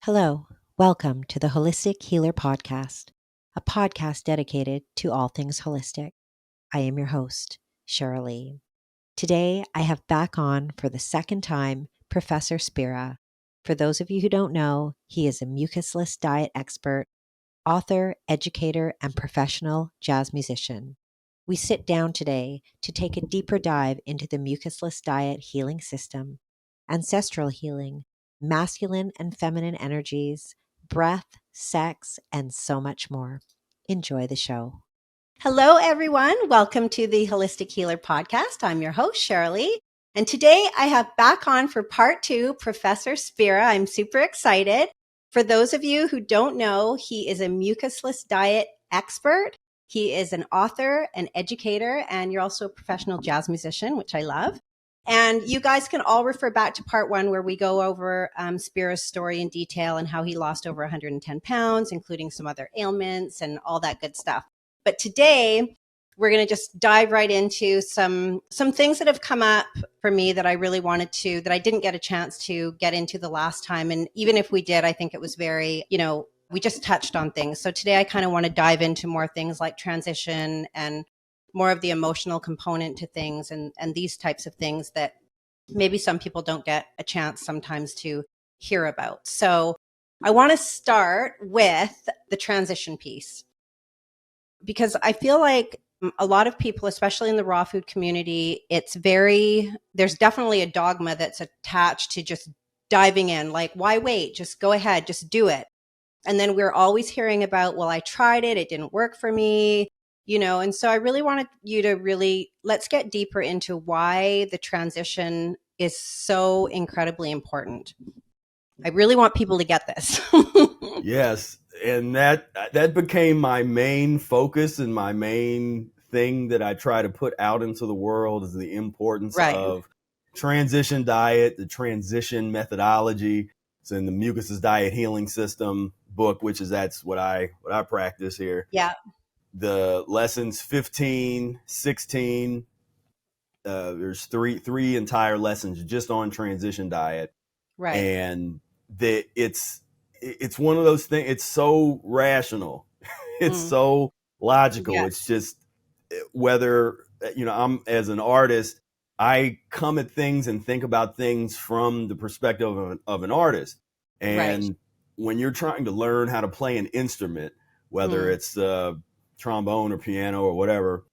Hello, welcome to the Holistic Healer Podcast, a podcast dedicated to all things holistic. I am your host, Cheryl. Today, I have back on for the second time Professor Spira. For those of you who don't know, he is a mucusless diet expert, author, educator, and professional jazz musician. We sit down today to take a deeper dive into the Mucusless Diet Healing System, Ancestral Healing, masculine and feminine energies, breath, sex, and so much more. Enjoy the show. Hello, everyone. Welcome to the Holistic Healer Podcast. I'm your host, Cheryl. And today I have back on for part two, Professor Spira. I'm super excited. For those of you who don't know, he is a mucusless diet expert. He is an author, an educator, and you're also a professional jazz musician, which I love. And you guys can all refer back to part one where we go over Spira's story in detail and how he lost over 110 pounds, including some other ailments and all that good stuff. But today we're going to just dive right into some things that have come up for me that I really wanted to, that I didn't get a chance to get into the last time. And even if we did, I think it was very, we just touched on things. So today I kind of want to dive into more things like transition and more of the emotional component to things and these types of things that maybe some people don't get a chance sometimes to hear about. So I want to start with the transition piece, because I feel like a lot of people, especially in the raw food community, there's definitely a dogma that's attached to just diving in. Like, why wait? Just go ahead, just do it. And then we're always hearing about, well, I tried it didn't work for me, and so I really wanted you to let's get deeper into why the transition is so incredibly important. I really want people to get this. Yes. And that became my main focus and my main thing that I try to put out into the world is the importance of transition diet, the transition methodology. It's in the Mucusless Diet Healing System book, that's what I practice here. Yeah. The lessons 15, 16, there's three entire lessons just on transition diet. Right. And it's one of those things. It's so rational. It's so logical. Yeah. It's just whether, I'm as an artist, I come at things and think about things from the perspective of an artist. And when you're trying to learn how to play an instrument, whether it's trombone or piano or whatever,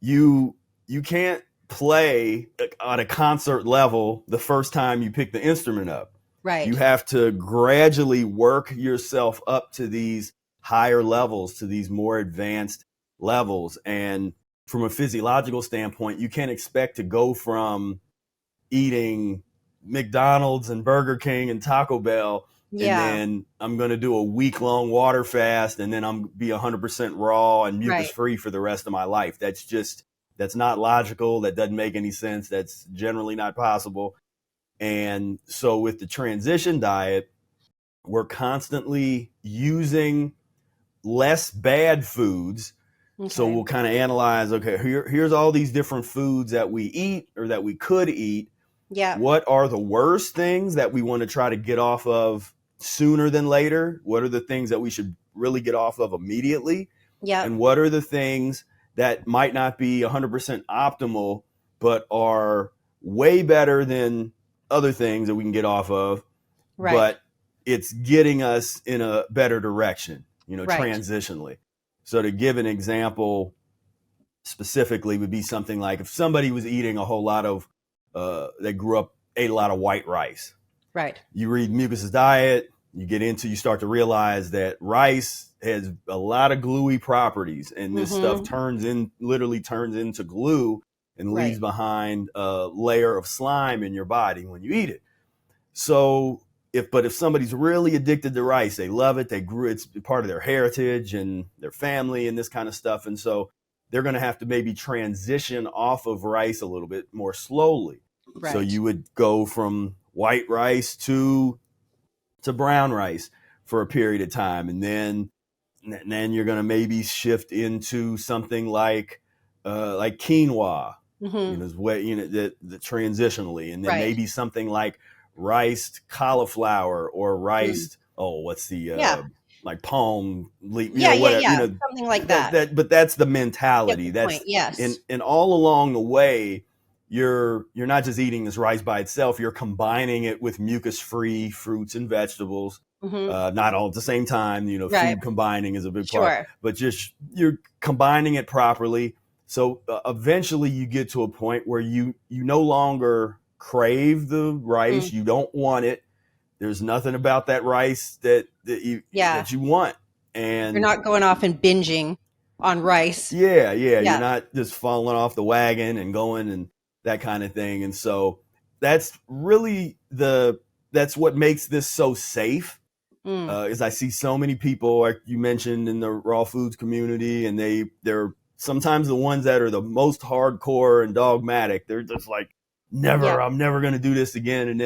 you can't play on a concert level the first time you pick the instrument up. Right. You have to gradually work yourself up to these higher levels, to these more advanced levels. And from a physiological standpoint, you can't expect to go from eating McDonald's and Burger King and Taco Bell, and then I'm going to do a week-long water fast, and then I'm be 100% raw and mucus-free for the rest of my life. That's not logical. That doesn't make any sense. That's generally not possible. And so with the transition diet, we're constantly using less bad foods. Okay. So we'll kind of analyze, okay, here's all these different foods that we eat or that we could eat. Yeah. What are the worst things that we want to try to get off of sooner than later? What are the things that we should really get off of immediately? Yeah. And what are the things that might not be 100% optimal, but are way better than other things that we can get off of, but it's getting us in a better direction, transitionally. So to give an example specifically would be something like if somebody was eating a whole lot of, they ate a lot of white rice. Right. You read Mucusless Diet, you start to realize that rice has a lot of gluey properties, and this stuff literally turns into glue and leaves behind a layer of slime in your body when you eat it. So if somebody's really addicted to rice, they love it, it's part of their heritage and their family and this kind of stuff. And so they're going to have to maybe transition off of rice a little bit more slowly. Right. So you would go from white rice to brown rice for a period of time. And then you're going to maybe shift into something like quinoa, the transitionally, and then maybe something like riced cauliflower or riced what's the Yeah. like palm leaf, Yeah, yeah, whatever, yeah. Something like that. but that's the Get mentality. the point. That's Yes. and all along the way, you're not just eating this rice by itself. You're combining it with mucus-free fruits and vegetables. Hmm. Not all at the same time. Right. Food combining is a big part, Sure. but just you're combining it properly. So eventually, you get to a point where you no longer crave the Mm. rice. You don't want it. There's nothing about that rice Yeah. that you want. You're And not going off and binging on rice. yeah, you're Yeah. not just falling off the wagon and going and that kind of thing. And so that's really that's what makes this so safe. Mm. Is I see so many people, like you mentioned, in the raw foods community, and they're sometimes the ones that are the most hardcore and dogmatic. They're just like, Yeah. I'm never going to do this again. And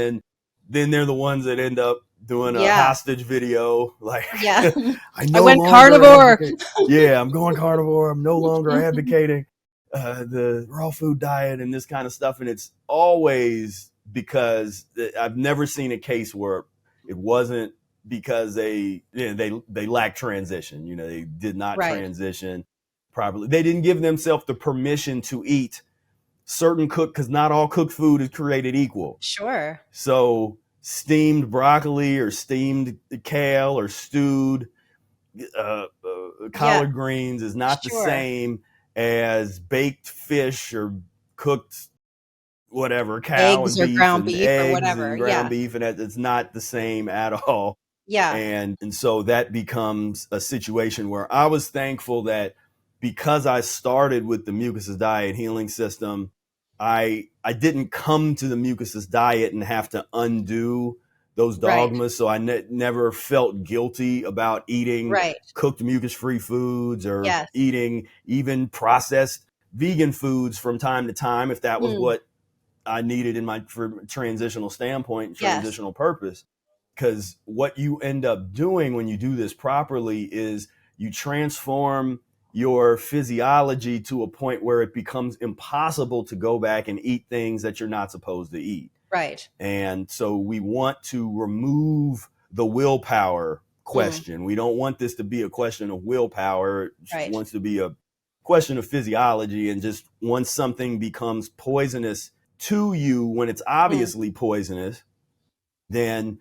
then they're the ones that end up doing a Yeah. hostage video, like, Yeah. I I no went longer carnivore. advocate. Yeah, I'm going carnivore. I'm no longer advocating the raw food diet and this kind of stuff. And it's always because I've never seen a case where it wasn't because they lack transition. They did not Right. transition properly. They didn't give themselves the permission to eat certain because not all cooked food is created equal. Sure. So steamed broccoli or steamed kale or stewed Yeah. collard greens is not the Sure. same as baked fish or cooked whatever, cow and Eggs or beef ground and beef or eggs whatever. and ground Yeah. beef, and it's not the same at all. Yeah. And so that becomes a situation where I was thankful that because I started with the Mucusless Diet Healing System, I didn't come to the Mucusless Diet and have to undo those Right. dogmas. So I never felt guilty about eating Right. cooked mucus-free foods or Yes. eating even processed vegan foods from time to time, if that was Mm. what I needed in my for transitional standpoint and Yes. transitional purpose. Because what you end up doing when you do this properly is you transform your physiology to a point where it becomes impossible to go back and eat things that you're not supposed to eat. Right. And so we want to remove the willpower Mm. question. We don't want this to be a question of willpower. It Right. wants to be a question of physiology. And just once something becomes poisonous to you, when it's Mm. obviously poisonous, then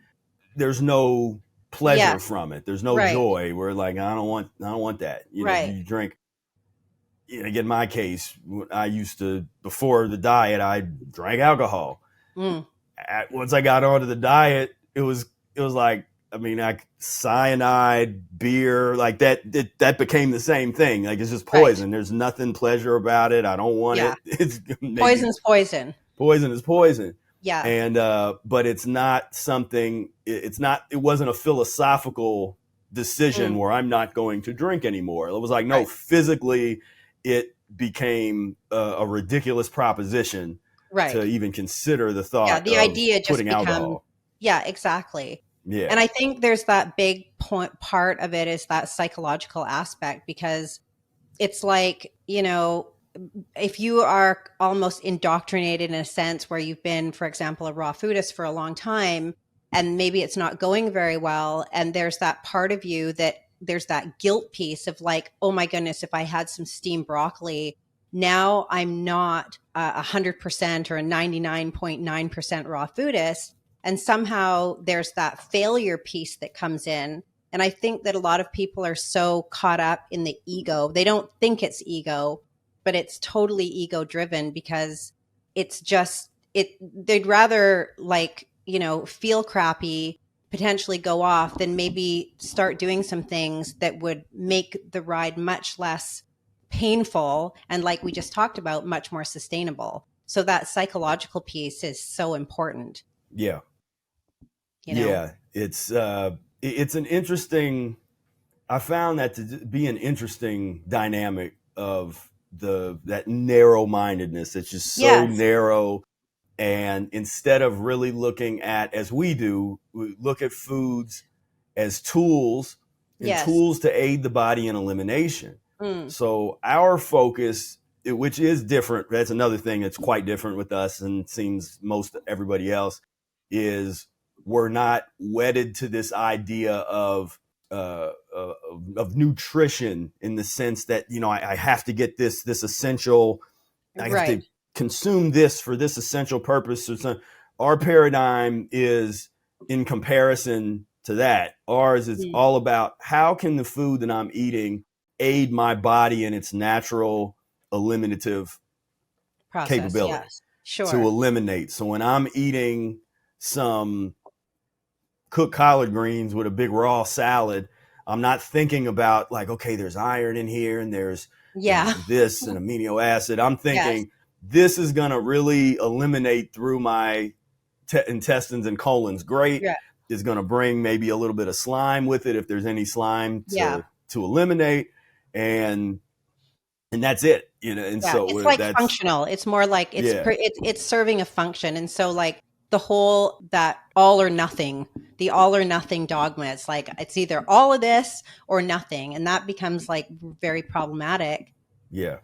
there's no pleasure Yes. from it. There's no Right. joy. We're like, I don't want that. Right. You drink. In my case, I used to, before the diet, I drank alcohol. Mm. Once I got onto the diet, it was like, cyanide, beer, like that. That became the same thing. Like, it's just Right. poison. There's nothing pleasure about it. I don't want Yeah. it. It's gonna make you Poison's poison. poison is poison. Yeah. And but it's not something. It's not. It wasn't a philosophical decision Mm. where I'm not going to drink anymore. It was like, no, Right. physically, it became a ridiculous proposition to Right. even consider the Yeah. thought The of idea just putting become, alcohol. yeah, exactly. And Yeah, I think there's that big part of it is that psychological aspect, because it's like, if you are almost indoctrinated in a sense where you've been, for example, a raw foodist for a long time, and maybe it's not going very well, and there's that part of you that there's that guilt piece of like, oh my goodness, if I had some steamed broccoli, now I'm not 100% or a 99.9% raw foodist. And somehow there's that failure piece that comes in. And I think that a lot of people are so caught up in the ego. They don't think it's ego, but it's totally ego driven, because it's just they'd rather, like, feel crappy, potentially go off, than maybe start doing some things that would make the ride much less painful, and, like we just talked about, much more sustainable. So that psychological piece is so important, yeah, you know yeah. It's an interesting. I found that to be an interesting dynamic of that narrow mindedness. It's just so yes. narrow. And instead of really looking at, as we do, we look at foods as tools and Yes. tools to aid the body in elimination. Mm. So our focus, which is different, that's another thing that's quite different with us and seems most everybody else, is we're not wedded to this idea of nutrition in the sense that, you know, I have to get this essential, I have Right. to consume this for this essential purpose. So our paradigm is in comparison to that. Ours is Mm. all about how can the food that I'm eating aid my body in its natural eliminative Process. capability Yes. to Sure. eliminate. So when I'm eating some cooked collard greens with a big raw salad, I'm not thinking about like, okay, there's iron in here and there's, you Yeah. know, this and amino acid. I'm Yes. thinking this is going to really eliminate through my intestines and colons. Great. Yeah. Is going to bring maybe a little bit of slime with it if there's any slime Yeah. to eliminate, and that's it, you know. And Yeah, so it's like that's functional. It's more like yeah, it's serving a function. And so like the whole that all or nothing, the all or nothing dogma, it's like it's either all of this or nothing. And that becomes like very problematic yeah.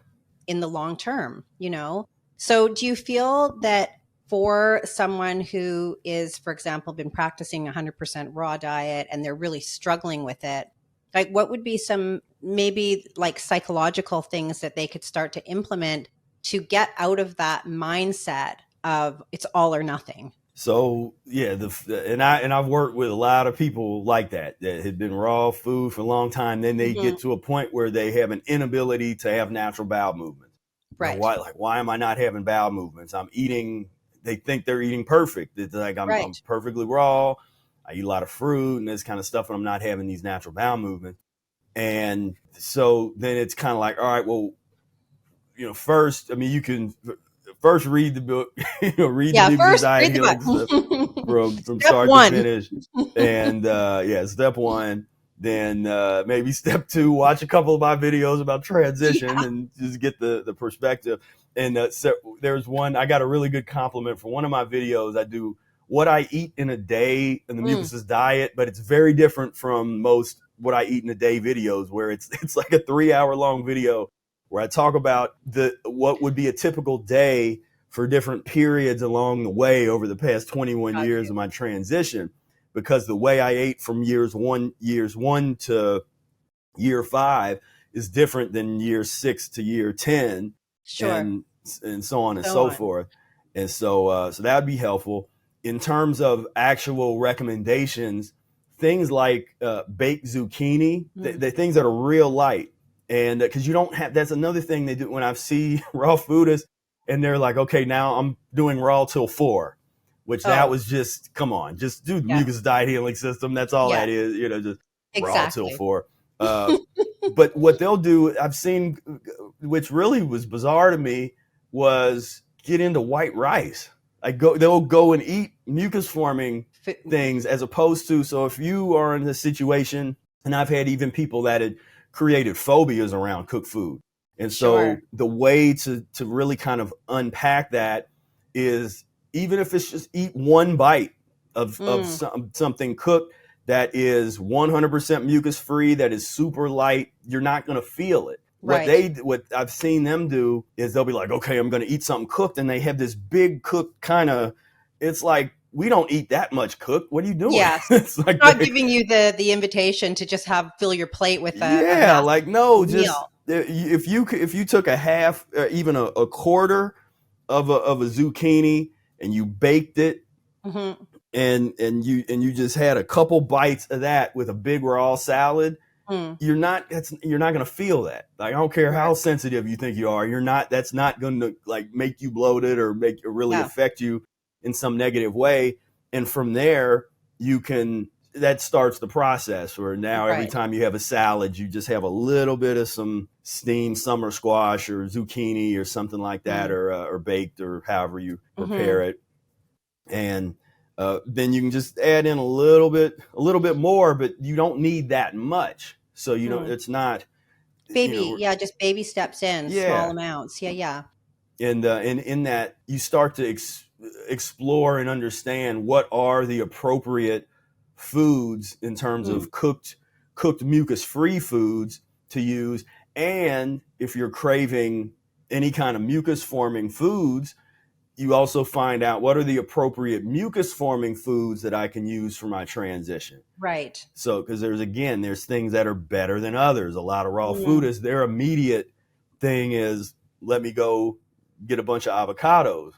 in the long term, you know? So do you feel that for someone who is, for example, been practicing 100% raw diet and they're really struggling with it, like what would be some maybe like psychological things that they could start to implement to get out of that mindset of it's all or nothing? So yeah, I've worked with a lot of people like that had been raw food for a long time. Then they Hmm. get to a point where they have an inability to have natural bowel movements. You know, Right. why am I not having bowel movements? I'm eating. They think they're eating perfect. It's like I'm Right. perfectly raw. I eat a lot of fruit and this kind of stuff, and I'm not having these natural bowel movements. And so then it's kind of like, all right, well, you know, first, I mean, you can first read the book, you know, read the Yeah. Mucusless First, Diet read the Healing System book. from Step start to one. finish. And yeah, step one. Then maybe step two, watch a couple of my videos about transition Yeah. and just get the perspective. And so there's one, I got a really good compliment for one of my videos. I do what I eat in a day in the Mm. Mucusless diet, but it's very different from most what I eat in a day videos, where it's like a 3 hour long video where I talk about what would be a typical day for different periods along the way over the past 21 Got years you. of my transition, because the way I ate from years one to year 5 is different than year 6 to year 10, Sure. and so on and So so on. forth. And so that would be helpful in terms of actual recommendations. Things like baked zucchini, Mm. the things that are real light, and because you don't have, that's another thing they do when I see raw foodists and they're like, okay, now I'm doing raw till 4, which that Oh, was just, come on, just do the yeah. mucus diet healing system. That's all Yeah, that is, you know, just raw till exactly. 4. Uh, but what they'll do, I've seen, which really was bizarre to me, was get into white rice. They'll go and eat mucus forming things as opposed to, so if you are in a situation, and I've had even people that had created phobias around cooked food. And Sure. so the way to really kind of unpack that is, even if it's just eat one bite of Mm. something cooked that is 100% mucus free, that is super light, you're not going to feel it. Right. What I've seen them do is they'll be like, okay, I'm going to eat something cooked, and they have this big cooked kind of. It's like, we don't eat that much cooked. What are you doing? Yes. It's It's like not they, giving you the invitation to just fill your plate with a yeah, massive like no, just meal. if you took a half, even a quarter of a zucchini, and you baked it, Mhm. and you just had a couple bites of that with a big raw salad, Mm. you're not going to feel that. Like, I don't care Right. how sensitive you think you are, you're not, that's not going to like make you bloated or make it really Yeah. affect you in some negative way. And from there, you can, that starts the process where now every Right. time you have a salad, you just have a little bit of some steamed summer squash or zucchini or something like that, Mm. or baked, or however you prepare Mhm. it. And then you can just add in a little bit more, but you don't need that much. So, you know, Mm. it's not, you Baby, know, yeah, just baby steps in, small yeah. amounts. Yeah, yeah. And in that, you start to explore and understand what are the appropriate foods in terms Mm. of cooked mucus free foods to use. And if you're craving any kind of mucus forming foods, you also find out what are the appropriate mucus forming foods that I can use for my transition. Right. So, because there's things that are better than others. A lot of raw food Mm. is their immediate thing is, let me go get a bunch of avocados.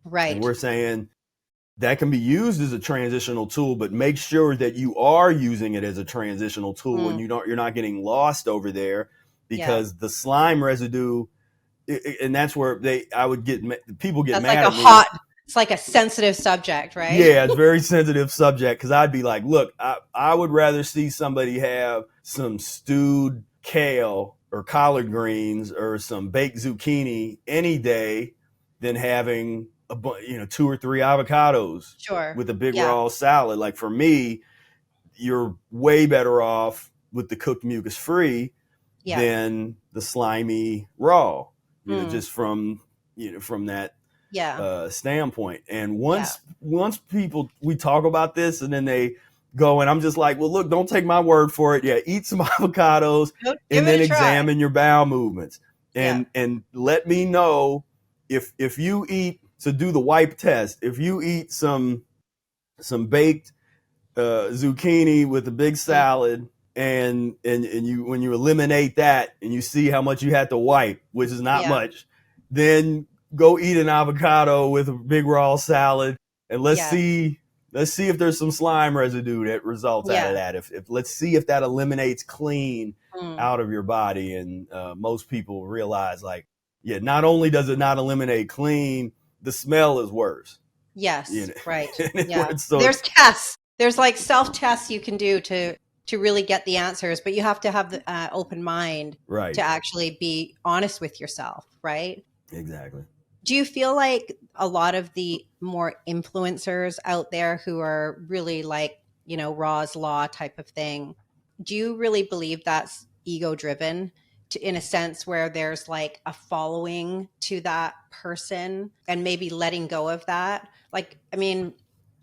And Right. we're saying that can be used as a transitional tool, but make sure that you are using it as a transitional tool and you're not getting lost over there, Yeah. because the slime residue, and that's where people get That's like mad a at me. it's like a sensitive subject, right? Yeah, it's a very sensitive subject, because I'd be like, look, I would rather see somebody have some stewed kale or collard greens or some baked zucchini any day than having 2 or 3 avocados Sure. with a big Yeah. raw salad. Like, for me, you're way better off with the cooked mucus free Yeah. than the slimy raw, Mm. just from that Yeah. standpoint. And Yeah. once we talk about this, and then they go, and I'm just like, well, look, don't take my word for it. Yeah, eat some avocados Give and it then a try. examine your bowel movements, Yeah. and let me know if you eat. So do the wipe test. If you eat some baked zucchini with a big Mm. salad, and you, when you eliminate that and you see how much you had to wipe, which is not Yeah. much, then go eat an avocado with a big raw salad, and let's Yeah. see if there's some slime residue that results out of Yeah. that. If let's see if that eliminates clean Mm. out of your body. And most people realize, like, yeah, not only does it not eliminate clean, the smell is worse. Yes. Right. Yeah. So There's tests. There's like self-tests you can do to really get the answers, but you have to have the open mind right, to actually be honest with yourself, right? exactly. Do you feel like a lot of the more influencers out there who are really like, Ra's Law type of thing, do you really believe that's ego driven, in a sense where there's like a following to that person and maybe letting go of that? Like, I mean,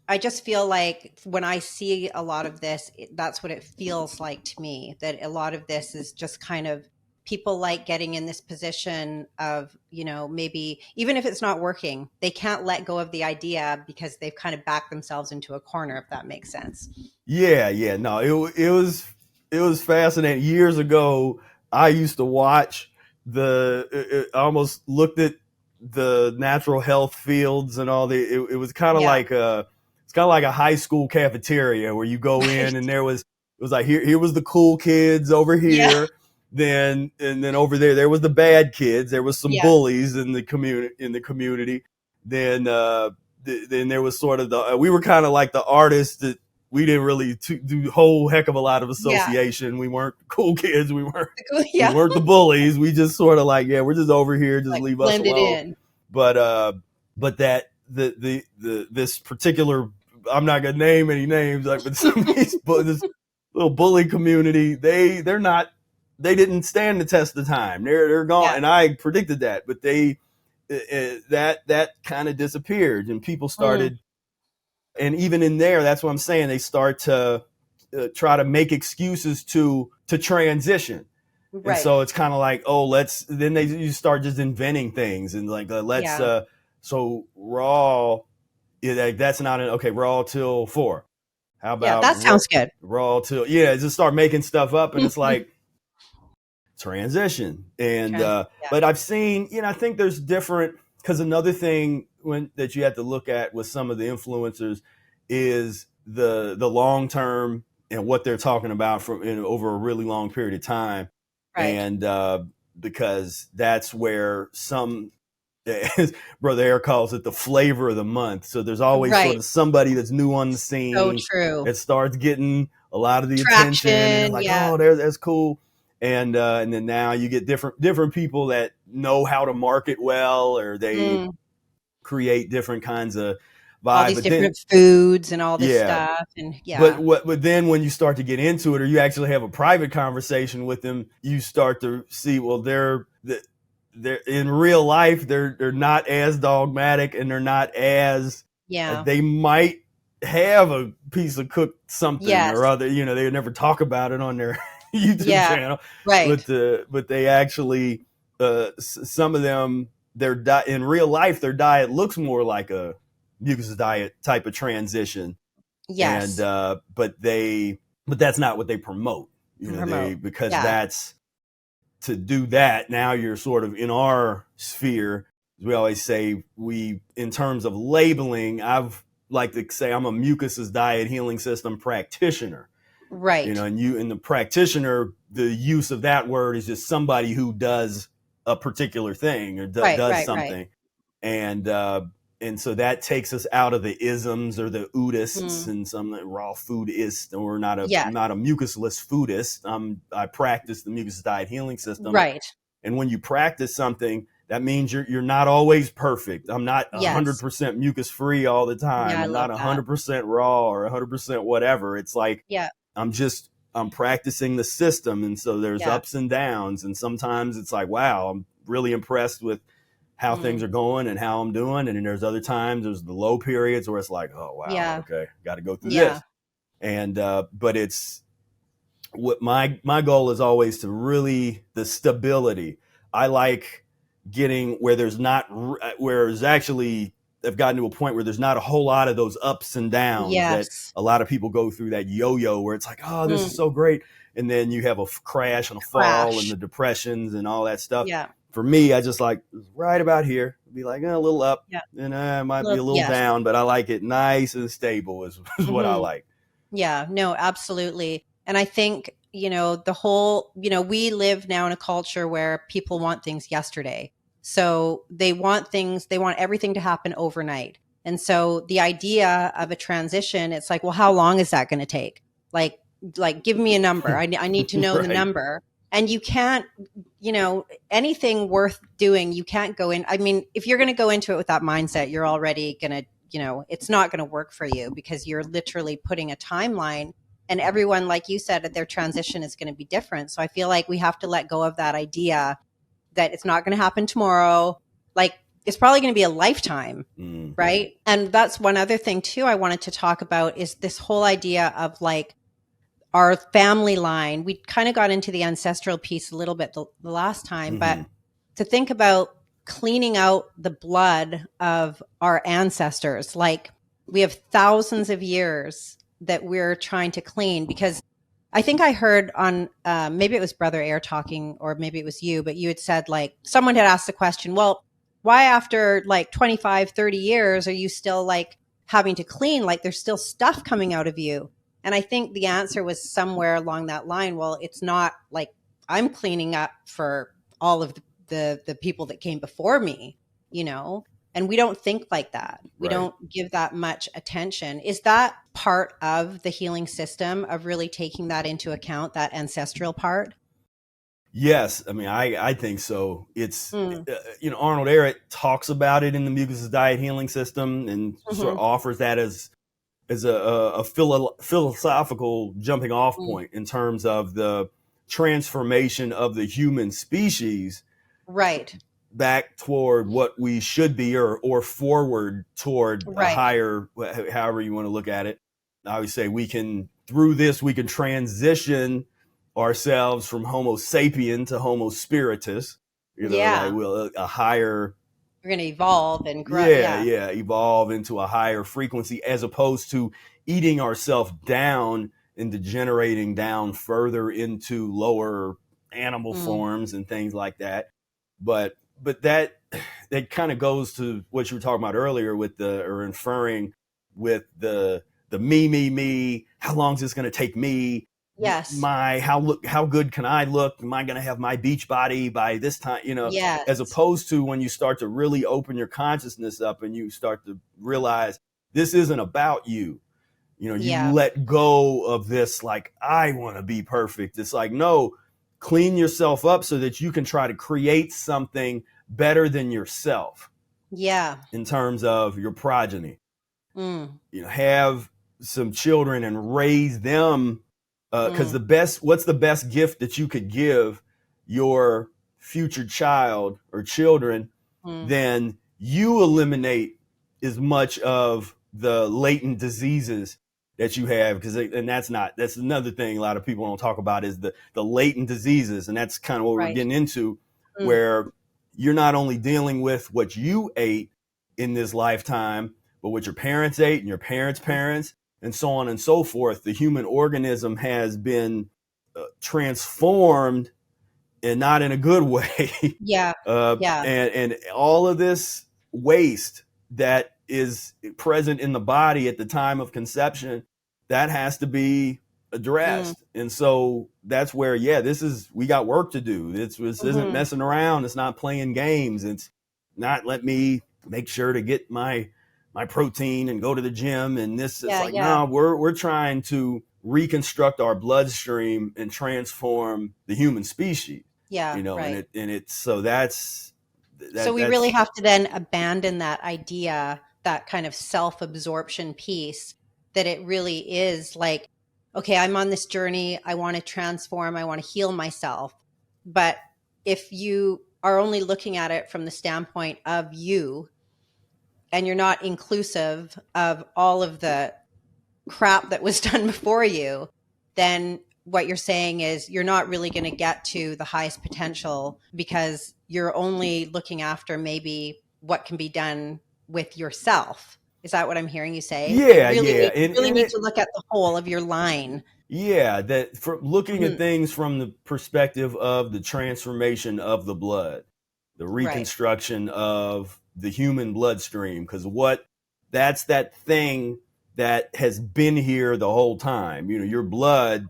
I just feel like when I see a lot of this, that's what it feels like to me, that a lot of this is just kind of people like getting in this position of, maybe even if it's not working, they can't let go of the idea because they've kind of backed themselves into a corner, if that makes sense. Yeah. No, it was fascinating. Years ago, I used to watch I almost looked at the natural health fields and all it was kind of Yeah. like a high school cafeteria where you go in, and it was like, here was the cool kids over Yeah. here. And then over there was the bad kids. There was some Yeah. bullies in the community. Then then there was sort of we were kind of like the artists that we didn't really do a whole heck of a lot of Yeah. association. We weren't cool kids. We weren't Yeah. the bullies. We just sort of like, yeah, we're just over here. Just Like leave us blended alone. in. But that this particular, I'm not gonna name any names, like, but this little bully community, they didn't stand the test of time. They're gone, Yeah. and I predicted that. But that kind of disappeared, and people started. And even in there, that's what I'm saying. They start to try to make excuses to transition. Right. And so it's kind of like, oh, you start just inventing things, and like, so raw, like, that's not okay, raw till 4. How about that sounds good. raw till, just start making stuff up, and it's like transition. And but I've seen, I think there's different, because another thing that you have to look at with some of the influencers is the long term and what they're talking about over a really long period of time. Right. And because that's where some, as Brother Eric calls it, the flavor of the month. So there's always sort of somebody that's new on the scene. So true. That starts getting a lot of the attention, and it's like, oh, that's cool. And then now you get different people that know how to market well, or they create different kinds of vibe. All these different foods and all this stuff. And But then when you start to get into it, or you actually have a private conversation with them, you start to see, well, they're in real life, they're not as dogmatic, and they're not as, they might have a piece of cooked something or other, they would never talk about it on their YouTube channel. Right. But they actually, some of them in real life, their diet looks more like a mucusless diet type of transition. And Yes. but that's not what they promote. Promote. Because Yeah. that's to do that. Now you're sort of in our sphere. We always say in terms of labeling, I've like to say I'm a Mucusless Diet Healing System practitioner. Right. And the practitioner, the use of that word is just somebody who does a particular thing or Right. does Right. Right. something. And so that takes us out of the isms or the udists Mm. and some raw foodist, or Yeah. not a mucusless foodist. I practice the Mucusless Diet Healing System. Right. And when you practice something, that means you're not always perfect. I'm not Yes. 100% mucus free all the time. Yeah. I I'm not love that. 100% raw or 100% whatever. It's like Yeah. I'm practicing the system. And so there's Yeah. ups and downs. And sometimes it's like, wow, I'm really impressed with how things Mm. are going and how I'm doing. And then there's other times, there's the low periods where it's like, oh, wow, Yeah. okay, got to go through Yeah. this. And, but it's what my goal is always to really the stability. I like getting where there's actually, I've gotten to a point where there's not a whole lot of those ups and downs that Yes. a lot of people go through, that yo-yo where it's like, oh, this is Mm. so great. And then you have a crash and a fall and Crash. the depressions and all that stuff. Yeah. For me, I just like right about here, be like a little up Yeah. and it might be a little Yes. down, but I like it nice and stable is what I like. Yeah, no, absolutely. And I think, we live now in a culture where people want things yesterday. So they want everything to happen overnight. And so the idea of a transition, it's like, well, how long is that going to take? Like, give me a number. I need to know the Right. number. And you can't, anything worth doing, you can't go in. I mean, if you're going to go into it with that mindset, you're already going to, it's not going to work for you because you're literally putting a timeline, and everyone, like you said, their transition is going to be different. So I feel like we have to let go of that idea that it's not going to happen tomorrow. Like, it's probably going to be a lifetime. Right. And that's one other thing too I wanted to talk about is this whole idea of like our family line. We kind of got into the ancestral piece a little bit the last time, but to think about cleaning out the blood of our ancestors, like we have thousands of years that we're trying to clean. Because I think I heard on maybe it was Brother Air talking, or maybe it was you, but you had said, like, someone had asked the question, well, why after like 25, 30 years are you still like having to clean? Like, there's still stuff coming out of you. And I think the answer was somewhere along that line. Well, it's not like I'm cleaning up for all of the people that came before me, and we don't think like that. We Right. don't give that much attention. Is that part of the healing system, of really taking that into account, that ancestral part? Yes, I mean, I think so. It's Mm. Arnold Ehret talks about it in the Mucusless Diet Healing System and sort of offers that as a philosophical jumping off Mm. point in terms of the transformation of the human species Right. back toward what we should be, or forward toward a Right. higher, however you want to look at it. I would say we can transition ourselves from Homo sapien to Homo spiritus, Yeah. like a higher, We're going to evolve and grow. yeah, Yeah. evolve into a higher frequency, as opposed to eating ourselves down and degenerating down further into lower animal Mm. forms and things like that. But that kind of goes to what you were talking about earlier with or inferring with the me. How long is this going to take me? Yes. How good can I look? Am I going to have my beach body by this time? As Yes. opposed to when you start to really open your consciousness up and you start to realize this isn't about you. You Yeah. let go of this, like, I want to be perfect. It's like, no, clean yourself up so that you can try to create something better than yourself Yeah. in terms of your progeny. Mm. Have some children and raise them, because what's the best gift that you could give your future child or children Mm. than you eliminate as much of the latent diseases that you have, and that's another thing a lot of people don't talk about, is the latent diseases. And that's kind of what we're Right. getting into, Mm. where you're not only dealing with what you ate in this lifetime, but what your parents ate and your parents' parents, and so on and so forth. The human organism has been transformed, and not in a good way. Yeah. Yeah. And all of this waste that is present in the body at the time of conception, that has to be Mm. addressed. And so that's where, yeah, we got work to do. This isn't Mm-hmm. messing around. It's not playing games. It's not, let me make sure to get my protein and go to the gym. And this, it's Yeah. like, Yeah. no, we're trying to reconstruct our bloodstream and transform the human species, Yeah. and Right. it's so that's So we really that's have to then abandon that idea, that kind of self-absorption piece, that it really is like, okay, I'm on this journey. I want to transform. I want to heal myself. But if you are only looking at it from the standpoint of you, and you're not inclusive of all of the crap that was done before you, then what you're saying is you're not really going to get to the highest potential because you're only looking after maybe what can be done with yourself. Is that what I'm hearing you say? Like yeah, really yeah, need, and really and need it to look at the whole of your line. yeah, that for looking at Mhm. things from the perspective of the transformation of the blood, the Right. reconstruction of the human bloodstream, because what that's that thing that has been here the whole time. Your blood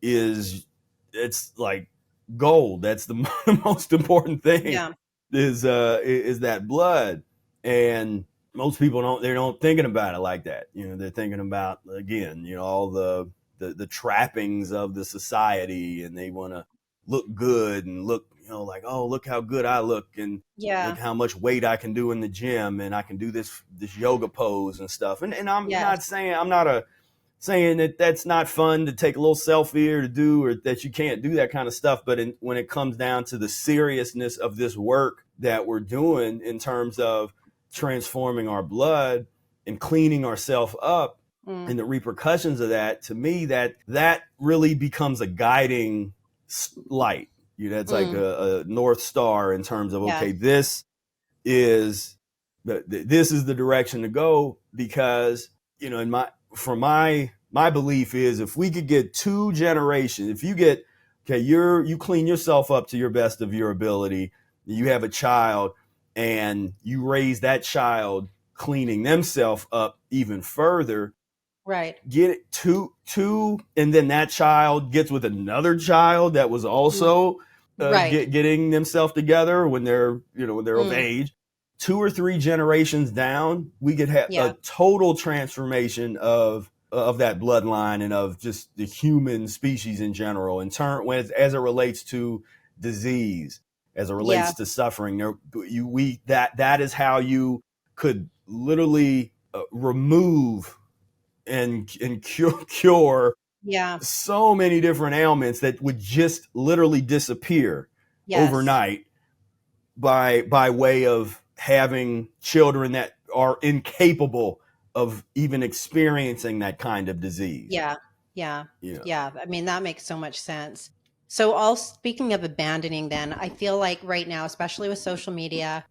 is, it's like gold. That's the most important thing, Yeah. is that blood. And most people don't thinking about it like that. They're thinking about, again, all the trappings of the society, and they want to look good and look, like, oh, look how good I look, and look Yeah. how much weight I can do in the gym, and I can do this yoga pose and stuff. And I'm Yes. not saying, I'm not a saying that that's not fun to take a little selfie or to do, or that you can't do that kind of stuff. But when it comes down to the seriousness of this work that we're doing in terms of transforming our blood and cleaning ourselves up, Mm. and the repercussions of that, to me, that really becomes a guiding light. That's like Mm. a north star in terms of, Yes. okay, is this is the direction to go. Because in my belief is, if we could get two generations, if you get, okay, you clean yourself up to your best of your ability, you have a child, and you raise that child cleaning themselves up even further, Right. get it two, and then that child gets with another child that was Mm. also Right. getting themselves together when they're of Mm. age. 2 or 3 generations down, we could have a Yeah. total transformation of that bloodline, and of just the human species in general, in turn, as it relates to disease, as it Yeah. relates to suffering. That is how you could literally remove and cure Yeah. so many different ailments that would just literally disappear Yes. overnight, by way of having children that are incapable of even experiencing that kind of disease. Yeah, yeah, You know. yeah. I mean, that makes so much sense. So, all speaking of abandoning, then I feel like right now, especially with social media,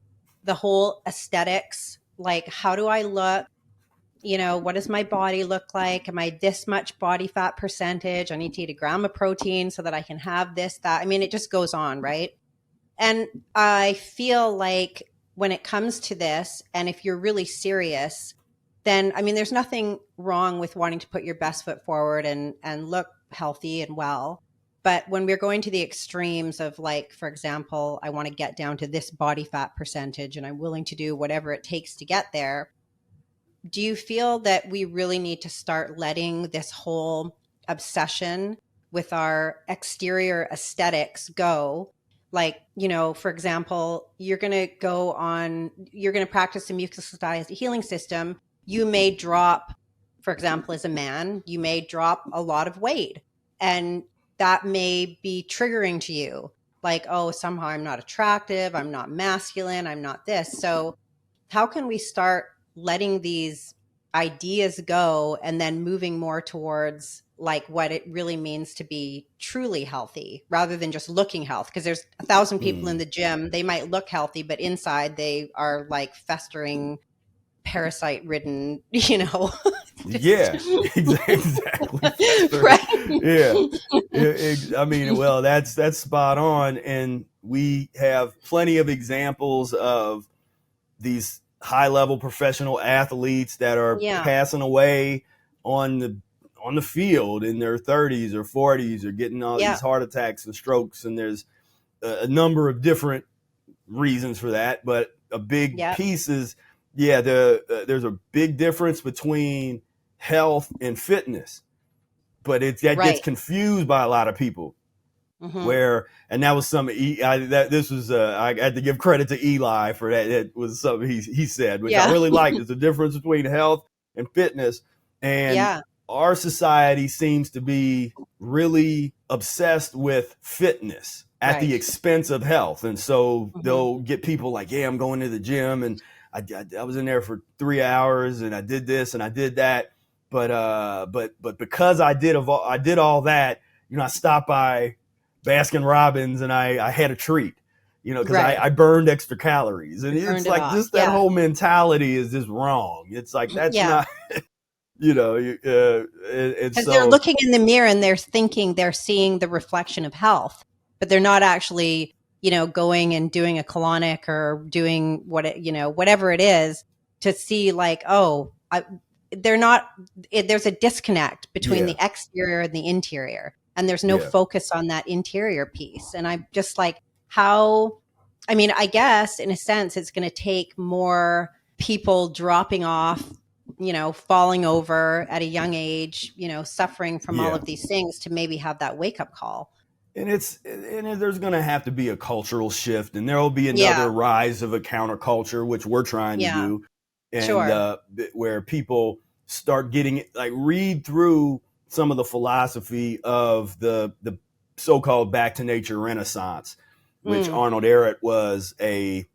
the whole aesthetics, like how do I look? What does my body look like? Am I this much body fat percentage? I need to eat a gram of protein so that I can have this, that. I mean, it just goes on, right? And I feel like when it comes to this, and if you're really serious, then I mean, there's nothing wrong with wanting to put your best foot forward and look healthy and well. But when we're going to the extremes of, like, for example, I want to get down to this body fat percentage and I'm willing to do whatever it takes to get there, do you feel that we really need to start letting this whole obsession with our exterior aesthetics go? Like, for example, you're going to you're going to practice the Mucusless Diet Healing System. You may drop, for example, as a man, you may drop a lot of weight. And that may be triggering to you. Like, oh, somehow I'm not attractive. I'm not masculine. I'm not this. So, how can we start letting these ideas go, and then moving more towards like what it really means to be truly healthy rather than just looking healthy. Because there's 1,000 people in the gym, they might look healthy, but inside they are like festering, parasite ridden, just Yeah, exactly. Fester. right. Yeah. I mean, well, that's spot on. And we have plenty of examples of these high level professional athletes that are Yeah. passing away on the field in their 30s or 40s, or getting all Yeah. these heart attacks and strokes. And there's a number of different reasons for that, but a big Yeah. piece is, there's a big difference between health and fitness, but that gets Right. confused by a lot of people. Hmm. And that was some, I had to give credit to Eli for that. It was something he said, which I Yeah. really liked. There's a difference between health and fitness. And Yeah. our society seems to be really obsessed with fitness at the Right. expense of health. And so Hmm. they'll get people like, yeah, I'm going to the gym, and I was in there for 3 hours, and I did this and I did that. But because I did all that, I stopped by Baskin Robbins and I had a treat, because Right. I burned extra calories. And You it's burned it like, off. just that Yeah. whole mentality is just wrong. It's like, that's Yeah. not, and Because they're so, looking in the mirror and they're thinking they're seeing the reflection of health, but they're not actually, going and doing a colonic or doing whatever it is to see like, oh, they're not, there's a disconnect between yeah, the exterior and the interior. And there's no yeah, focus on that interior piece. And I'm just like, how, I mean, I guess in a sense, it's going to take more people dropping off, falling over at a young age, suffering from all yeah. of these things to maybe have that wake up call. And there's going to have to be a cultural shift, and there will be Yeah. another rise of a counterculture, which we're trying to Yeah. do. And Sure. where people start getting, like, read through some of the philosophy of the so-called back to nature renaissance, which Mm. Arnold Ehret was a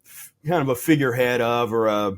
kind of a figurehead of, or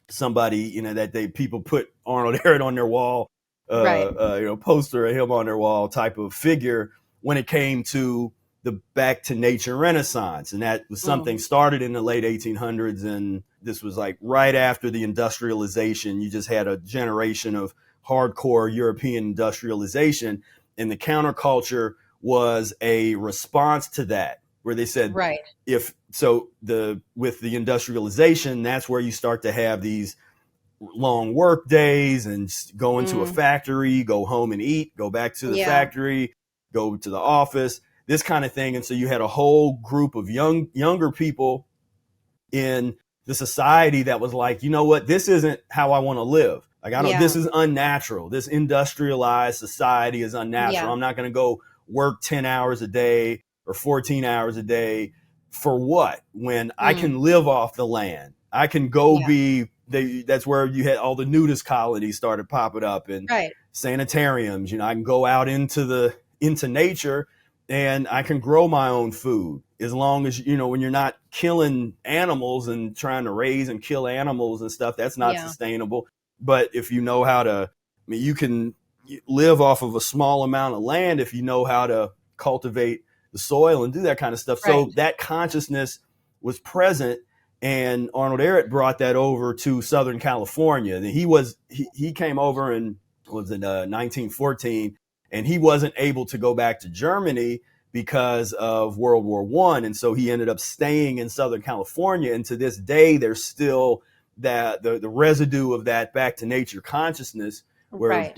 somebody, that people put Arnold Ehret on their wall, Right. poster of him on their wall type of figure, when it came to the back to nature renaissance. And that was Mm. something started in the late 1800s. And this was like right after the industrialization. You just had a generation of hardcore European industrialization. And the counterculture was a response to that, where they said, Right. with the industrialization, that's where you start to have these long work days, and go into a Mm. factory, go home and eat, go back to the Yeah. factory, go to the office, this kind of thing. And so you had a whole group of younger people in the society that was like, you know what, this isn't how I want to live. Like, this Yeah. is unnatural. This industrialized society is unnatural. Yeah. I'm not going to go work 10 hours a day or 14 hours a day for what, when I Mm. can live off the land. I can go Yeah. that's where you had all the nudist colonies started popping up, and Right. sanitariums. I can go out into nature, and I can grow my own food, as long as, when you're not killing animals and trying to raise and kill animals and stuff. That's not Yeah. sustainable. But if you know how to, you can live off of a small amount of land if you know how to cultivate the soil and do that kind of stuff. Right. So that consciousness was present, and Arnold Ehret brought that over to Southern California. And he came over in, was in 1914, and he wasn't able to go back to Germany because of World War One, and so he ended up staying in Southern California. And to this day, there's still the residue of that back to nature consciousness, where, Right.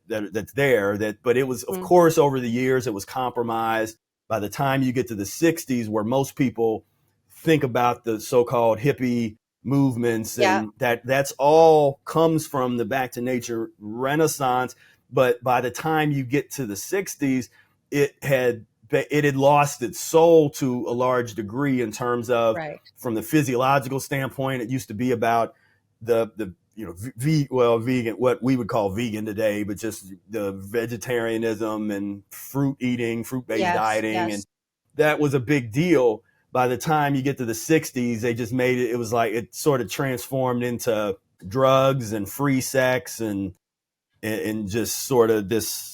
that's there. But it was, of Mm. course, over the years, it was compromised. By the time you get to the 60s, where most people think about the so-called hippie movements, Yeah. and that's all comes from the back to nature renaissance. But by the time you get to the 60s, it had lost its soul to a large degree, in terms of, Right. from the physiological standpoint. It used to be about the vegan, what we would call vegan today, but just the vegetarianism and fruit-based Yes. dieting. And Yes. that was a big deal. By the time you get to the 60s, they just made it, it was like, it sort of transformed into drugs and free sex and just sort of this,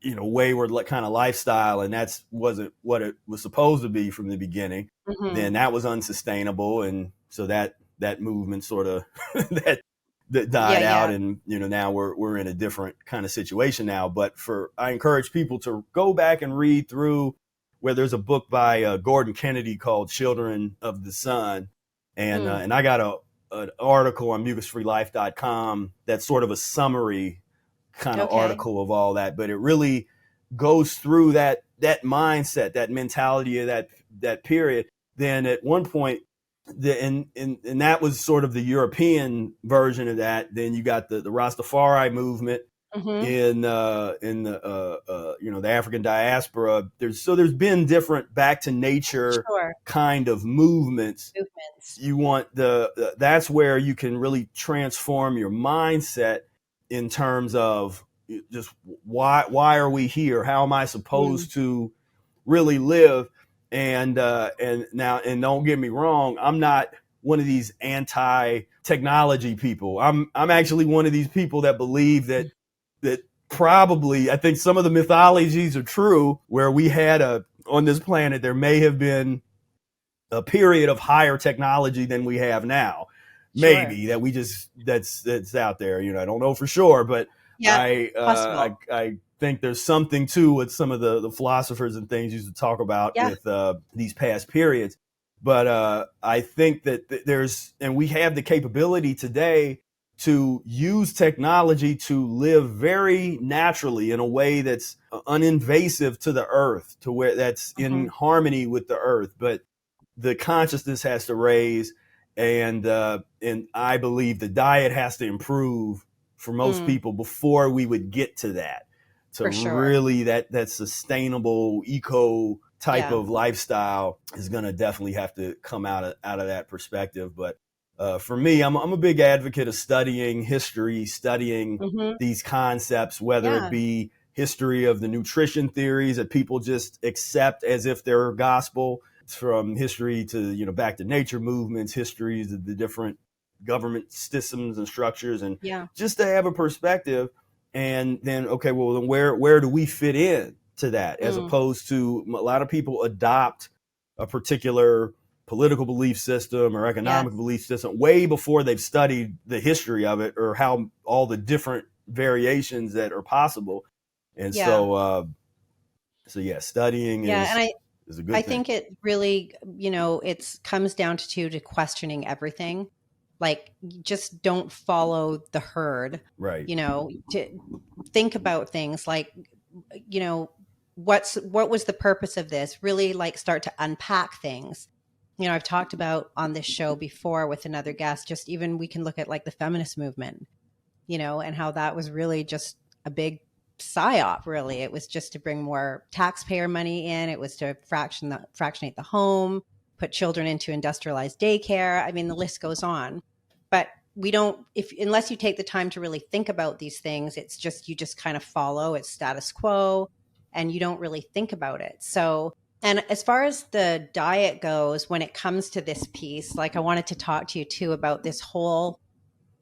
wayward kind of lifestyle, and that's wasn't what it was supposed to be from the beginning, then that was unsustainable, and so that movement sort of that died out, and now we're in a different kind of situation now. But I encourage people to go back and read through, where there's a book by Gordon Kennedy called Children of the Sun, and I got an article on mucusfreelife.com that's sort of a summary kind of article of all that, but it really goes through that mindset, that mentality of that period. Then at one point, and that was sort of the European version of that. Then you got the Rastafari movement in the African diaspora. There's been different back to nature kind of movements. You want that's where you can really transform your mindset in terms of just why are we here? How am I supposed to really live? And don't get me wrong, I'm not one of these anti-technology people. I'm actually one of these people that believe that probably, I think some of the mythologies are true, where we had on this planet, there may have been a period of higher technology than we have now. Maybe that we just that's out there. I don't know for sure, but I think there's something to what some of the philosophers and things used to talk about with these past periods. But I think that we have the capability today to use technology to live very naturally in a way that's uninvasive to the earth, to where that's in harmony with the earth. But the consciousness has to raise, and I believe the diet has to improve for most people before we would get to that. To really that sustainable eco type of lifestyle is going to definitely have to come out of that perspective. But for me, I'm a big advocate of studying history, studying these concepts, whether it be history of the nutrition theories that people just accept as if they're gospel, from history to, back to nature movements, histories of the different government systems and structures, and just to have a perspective. And then, then where do we fit in to that, as opposed to a lot of people adopt a particular political belief system or economic belief system way before they've studied the history of it, or how all the different variations that are possible. And so studying is a good thing. I think it really, it comes down to questioning everything. Like, just don't follow the herd, right? To think about things like, what was the purpose of this? Really, like, start to unpack things. I've talked about on this show before with another guest, just even we can look at like the feminist movement, and how that was really just a big psyop. Really, it was just to bring more taxpayer money in. It was to fractionate the home, put children into industrialized daycare. I mean, the list goes on. But we don't, unless you take the time to really think about these things, it's just, you just kind of follow, it's status quo, and you don't really think about it. So, and as far as the diet goes, when it comes to this piece, like, I wanted to talk to you too about this whole,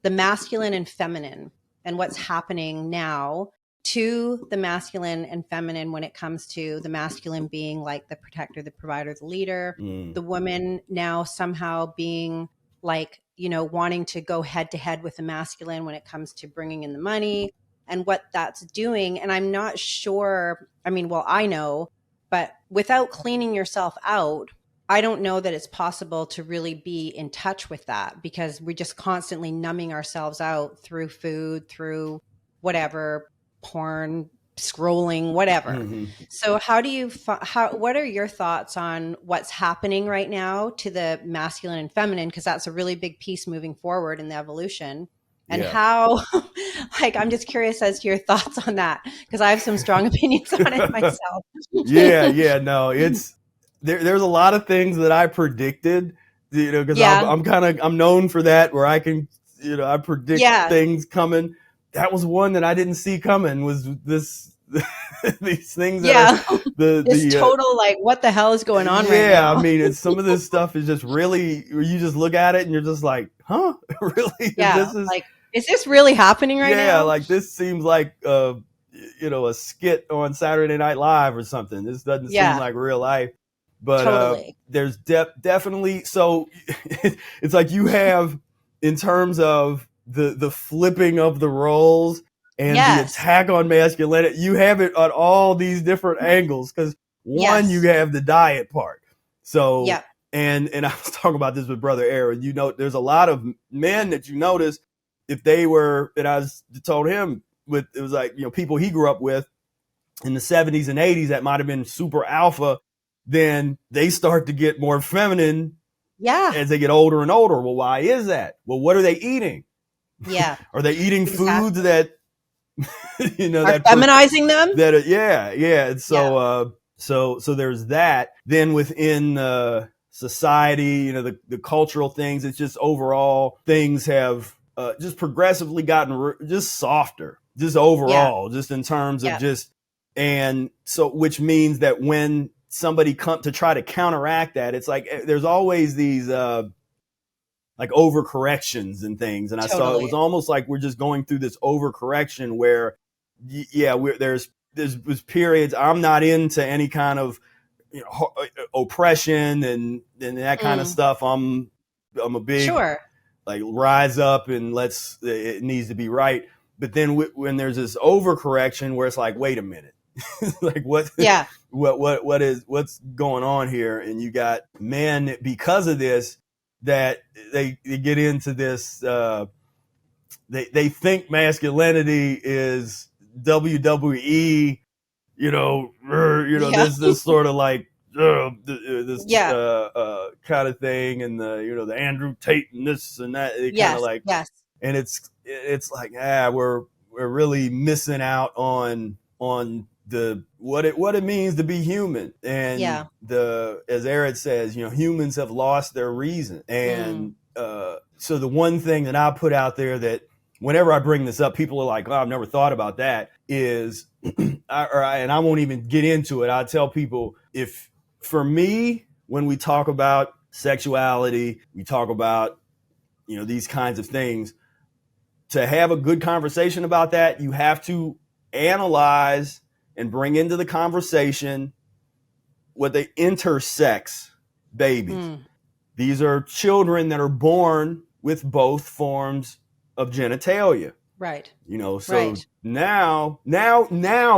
the masculine and feminine, and what's happening now to the masculine and feminine when it comes to the masculine being like the protector, the provider, the leader, the woman now somehow being like, wanting to go head to head with the masculine when it comes to bringing in the money and what that's doing. And I'm not sure, I know, but without cleaning yourself out, I don't know that it's possible to really be in touch with that, because we're just constantly numbing ourselves out through food, through whatever, porn, scrolling, whatever. So what are your thoughts on what's happening right now to the masculine and feminine? Because that's a really big piece moving forward in the evolution. And how, like, I'm just curious as to your thoughts on that, because I have some strong opinions on it myself. No, there's a lot of things that I predicted, because I'm known for that, where I can, I predict things coming. That was one that I didn't see coming, was this these things that are this total like, what the hell is going on right now? It's some of this stuff is just really, you just look at it and you're just like, huh? Really? This is like, is this really happening right yeah, now? like this seems like a skit on Saturday Night Live or something. This doesn't seem Yeah, like real life. But totally. there's definitely, so it's like you have, in terms of the flipping of the roles and the Yes. attack on masculinity, you have it on all these different angles, because one, you Yes. have the diet part. So, Yeah. and I was talking about this with Brother Aaron. There's a lot of men that you notice, if they were, and I told him, it was like, people he grew up with in the 70s and 80s that might have been super alpha, then they start to get more feminine Yeah. as they get older and older. Well, why is that? Well, what are they eating? Yeah. Are they eating foods Exactly. that Are that feminizing them? yeah. And Yeah. so there's that. Then within society, the cultural things, it's just overall things have just progressively gotten just softer, just Yeah. overall, just in terms of Yeah. just, and so, which means that when somebody come to try to counteract that, it's like there's always these like overcorrections and things. And I saw it was Totally. almost like we're just going through this overcorrection where, yeah, there's periods I'm not into any kind of oppression and that kind of Mm. stuff. I'm a big, Sure. like, rise up and it needs to be right. But then when there's this overcorrection where it's like, wait a minute, like Yeah. what's going on here? And you got men, because of this, that they get into this. They think masculinity is WWE. Yeah. This sort of like this Yeah. kind of thing, and the Andrew Tate and this and that. It kind of Yes. like, Yes. and it's like, we're really missing out on the what it means to be human. And Yeah. as Eric says, humans have lost their reason. Mm. And so the one thing that I put out there, that whenever I bring this up, people are like, oh, I've never thought about that, is and I won't even get into it. I tell people, if, for me, when we talk about sexuality, we talk about these kinds of things, to have a good conversation about that, you have to analyze and bring into the conversation what they intersex babies. Mm. These are children that are born with both forms of genitalia. Right. So Right. now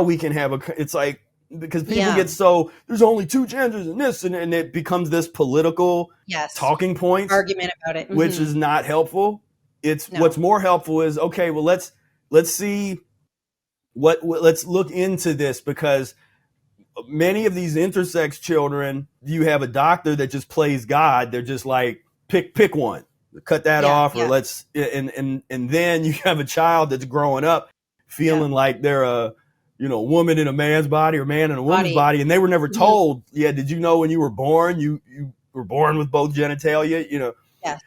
we can have it's like, because people Yeah. get so, there's only two genders and this, and it becomes this political Yes. talking points, Argument about it. which is not helpful. It's No. what's more helpful is, okay, well, let's see let's look into this, because many of these intersex children, you have a doctor that just plays God. They're just like, pick one, cut that Yeah. off, or Yeah. let's, and then you have a child that's growing up feeling like they're a woman in a man's body, or man in a woman's body, and they were never told, yeah, did you know when you were born, you were born with both genitalia, Yes.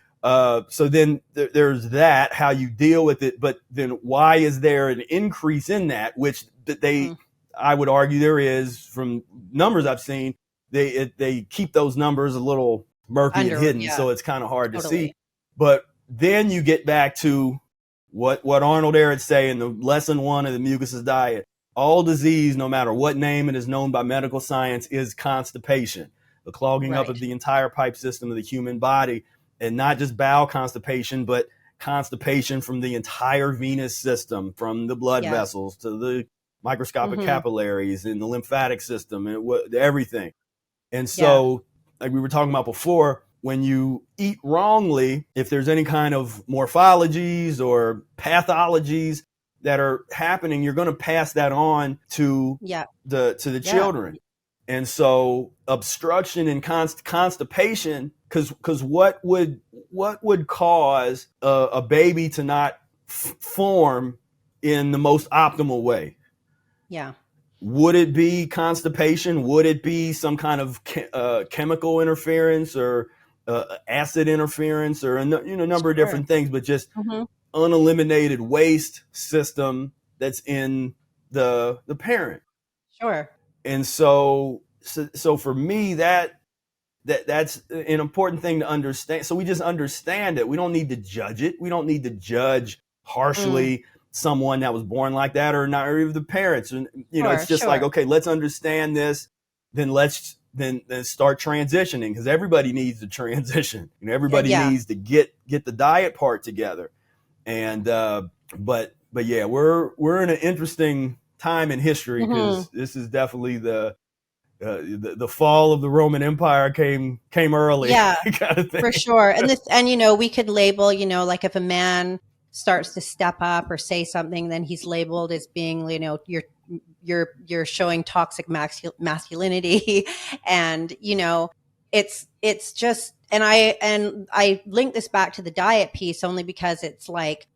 so then there's that, how you deal with it. But then why is there an increase in that, which Mm. I would argue there is, from numbers I've seen. They keep those numbers a little murky and hidden, Yeah. so it's kind of hard to Totally. see. But then you get back to what Arnold Ehret say in the lesson 1 of the Mucusless Diet: all disease, no matter what name it is known by medical science, is constipation, the clogging up of the entire pipe system of the human body. And not just bowel constipation, but constipation from the entire venous system, from the blood vessels to the microscopic capillaries and the lymphatic system, and everything. And so, like we were talking about before, when you eat wrongly, if there's any kind of morphologies or pathologies that are happening, you're going to pass that on to the children. And so obstruction and constipation, because what would cause a baby to not form in the most optimal way? Yeah. Would it be constipation? Would it be some kind of chemical interference, or acid interference, or a number of different things, but just uneliminated waste system that's in the parent. Sure. And so for me, that's an important thing to understand. So we just understand it. We don't need to judge it. We don't need to judge harshly someone that was born like that, or not, or even the parents. And it's just like, okay, let's understand this, then let's then start transitioning, because everybody needs to transition. Everybody needs to get the diet part together. And but yeah, we're in an interesting time in history, because this is definitely the fall of the Roman Empire came early, kind of thing. For sure. And we could label, like if a man starts to step up or say something, then he's labeled as being, you're showing toxic masculinity. And, it's just, and I link this back to the diet piece only because it's like,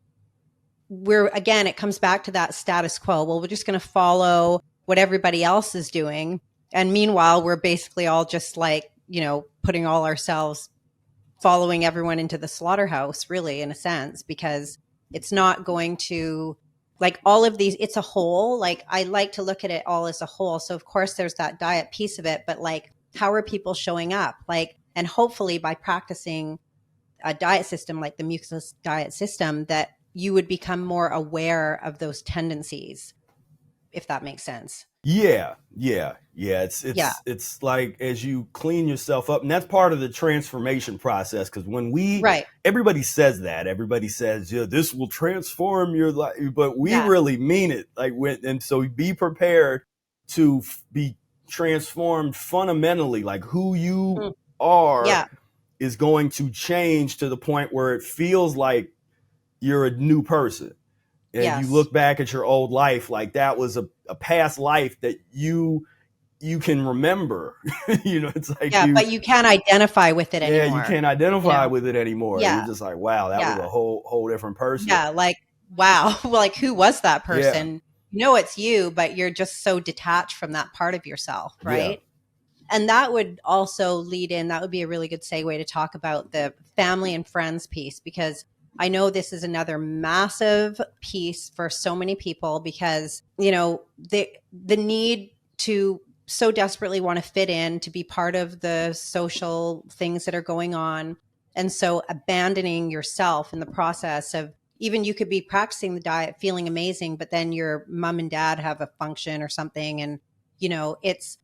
it comes back to that status quo. Well, we're just going to follow what everybody else is doing. And meanwhile, we're basically all just like, putting all ourselves, following everyone into the slaughterhouse, really, in a sense, because it's not going to, like, all of these, it's a whole. Like, I like to look at it all as a whole. So of course there's that diet piece of it, but like, how are people showing up? Like, and hopefully by practicing a diet system like the Mucusless Diet System, that you would become more aware of those tendencies, if that makes sense. Yeah. It's like, as you clean yourself up, and that's part of the transformation process. Because when everybody says yeah, this will transform your life, but we really mean it. Like, and so be prepared to be transformed fundamentally. Like, who you are is going to change to the point where it feels like you're a new person. And you look back at your old life like that was a past life that you can remember. It's like, but you can't identify with it anymore. Yeah, you can't identify with it anymore. You're just like, wow, that was a whole different person. Yeah, like, wow, like, who was that person? It's you, but you're just so detached from that part of yourself, right? And that would also lead in, that would be a really good segue to talk about the family and friends piece, because I know this is another massive piece for so many people, because, the need to so desperately want to fit in, to be part of the social things that are going on. And so abandoning yourself in the process of, even you could be practicing the diet, feeling amazing, but then your mom and dad have a function or something. And, it's,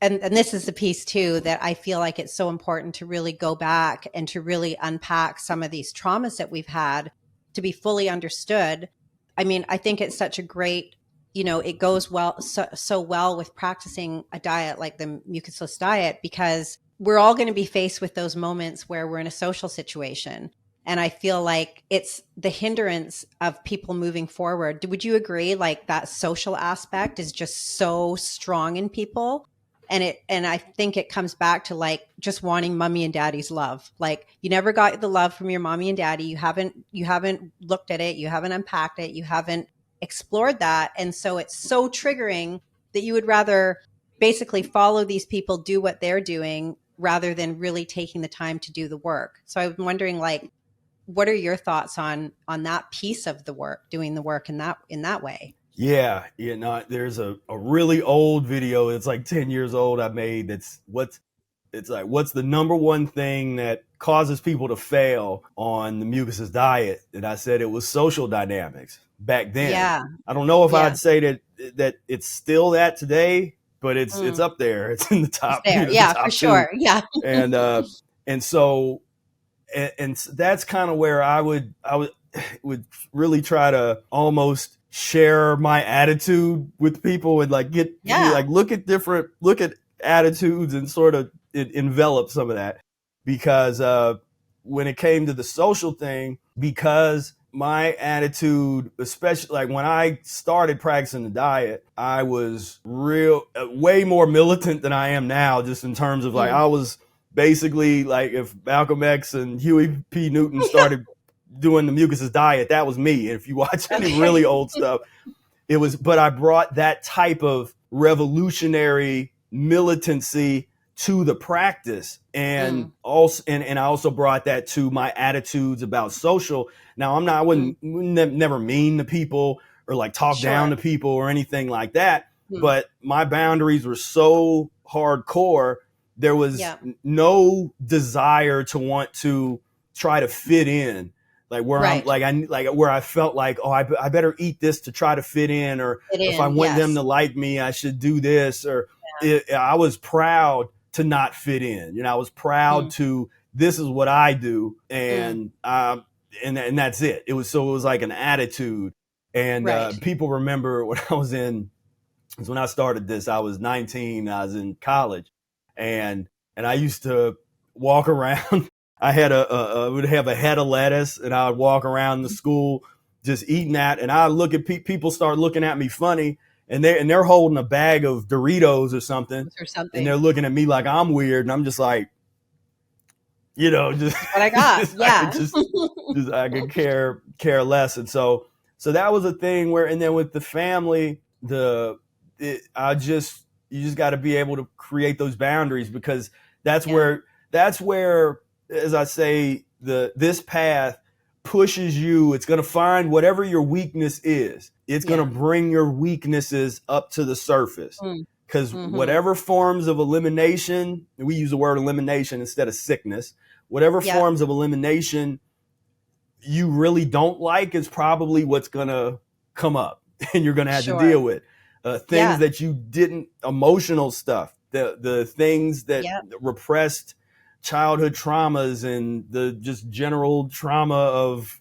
and this is the piece too, that I feel like it's so important to really go back and to really unpack some of these traumas that we've had to be fully understood. I mean, I think it's such a great, it goes so well with practicing a diet like the Mucusless diet, because we're all going to be faced with those moments where we're in a social situation. And I feel like it's the hindrance of people moving forward. Would you agree? Like, that social aspect is just so strong in people. And I think it comes back to, like, just wanting mommy and daddy's love. Like, you never got the love from your mommy and daddy. You haven't looked at it. You haven't unpacked it. You haven't explored that. And so it's so triggering that you would rather basically follow these people, do what they're doing, rather than really taking the time to do the work. So I'm wondering, like, what are your thoughts on that piece of the work, doing the work in that way? Yeah. There's a really old video. It's like 10 years old. I made. What's the number one thing that causes people to fail on the Mucusless diet? And I said it was social dynamics back then. Yeah. I don't know if I'd say that it's still that today, but it's up there. It's in the top. It's there. The Yeah, top for two. sure. Yeah. And so, and that's kind of where I would really try to almost share my attitude with people, and like look at attitudes and sort of envelop some of that. Because when it came to the social thing, because my attitude, especially like when I started practicing the diet, I was way more militant than I am now, just in terms of like, I was basically like, if Malcolm X and Huey P. Newton started doing the Mucusless diet, that was me. And if you watch any really old stuff, it was, but I brought that type of revolutionary militancy to the practice, and also, and I also brought that to my attitudes about social. Now, I wouldn't never mean to people or like talk down to people or anything like that, but my boundaries were so hardcore. There was no desire to want to try to fit in. like where I'm Right. like like where I felt like, oh, I better eat this to try to fit in, or Fit if I in. want them Yes. to like me, I should do this, or I was proud to not fit in. I was proud Mm, to, this is what I do, mm, and that's it. It was like an attitude, and right. people remember when I was in, because when I started this, I was 19. I was in college, and I used to walk around. I had would have a head of lettuce, and I would walk around the school just eating that. And I look at people start looking at me funny, and they're holding a bag of Doritos or something, Or and they're something. looking at me like I'm weird, and I'm just like, just That's what I got. I Yeah. could just I could care less. And so that was a thing where, and then with the family, I just, you just got to be able to create those boundaries, because that's Yeah. where as I say, this path pushes you. It's going to find whatever your weakness is. It's going to Yeah. bring your weaknesses up to the surface, Mm, because mm-hmm. whatever forms of elimination, we use the word elimination instead of sickness, whatever Yep. forms of elimination you really don't like is probably what's going to come up and you're going to have to Sure. deal with. Things Yeah. that you didn't, emotional stuff, the things that Yep. repressed childhood traumas, and the just general trauma of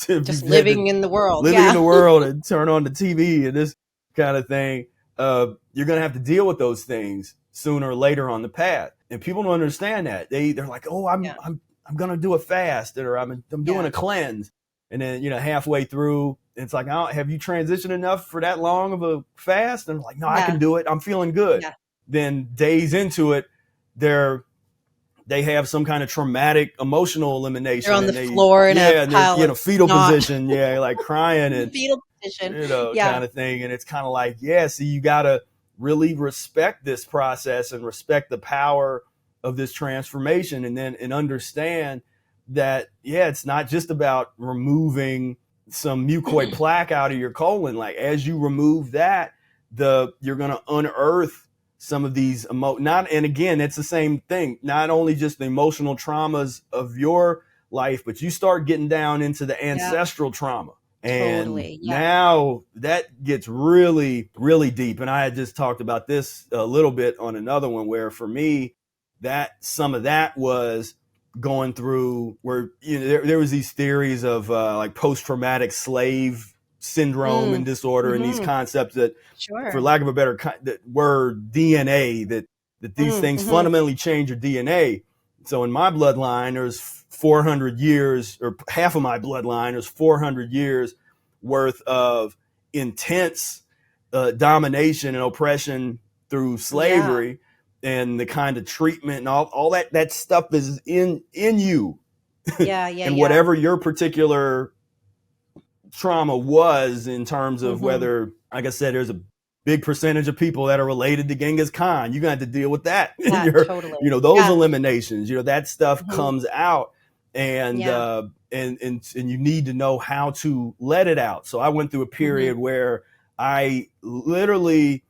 if Just you've had to living in the world. living in Yeah. the world and turn on the TV and this kind of thing, you're going to have to deal with those things sooner or later on the path. And people don't understand that. They're like, oh, Yeah. I'm going to do a fast, or I'm doing Yeah. a cleanse. And then, halfway through, it's like, oh, have you transitioned enough for that long of a fast? And I'm like, no, I can Yeah. do it. I'm feeling good. Yeah. Then days into it, they have some kind of traumatic emotional They're elimination, on the and floor in a and they're pile of fetal snot. position, like crying, and Fetal position. Yeah. kind of thing. And it's kind of like, yeah, see, you got to really respect this process and respect the power of this transformation, and understand that, yeah, it's not just about removing some mucoid plaque out of your colon. Like, as you remove that, you're going to unearth some of these not, and again, it's the same thing, not only just the emotional traumas of your life, but you start getting down into the Yeah. ancestral trauma. And Totally. Yeah. now that gets really, really deep. And I had just talked about this a little bit on another one, where for me, that some of that was going through where, there was these theories of like post-traumatic slave syndrome and Mm. disorder, and these Mm-hmm. concepts that, for Sure. lack of a better, that word DNA, that these things Mm-hmm. fundamentally change your DNA. So in my bloodline, there's 400 years, or half of my bloodline, there's 400 years worth of intense domination and oppression through Yeah. slavery, and the kind of treatment and all that stuff is in you. Yeah. Yeah. And Yeah. whatever your particular trauma was, in terms of Mm-hmm. whether, like I said, there's a big percentage of people that are related to Genghis Khan. You're going to have to deal with that in Yeah. your, Totally. those Yeah. eliminations, that stuff Mm-hmm. comes out, and, Yeah. and you need to know how to let it out. So I went through a Mm-hmm. period where I literally,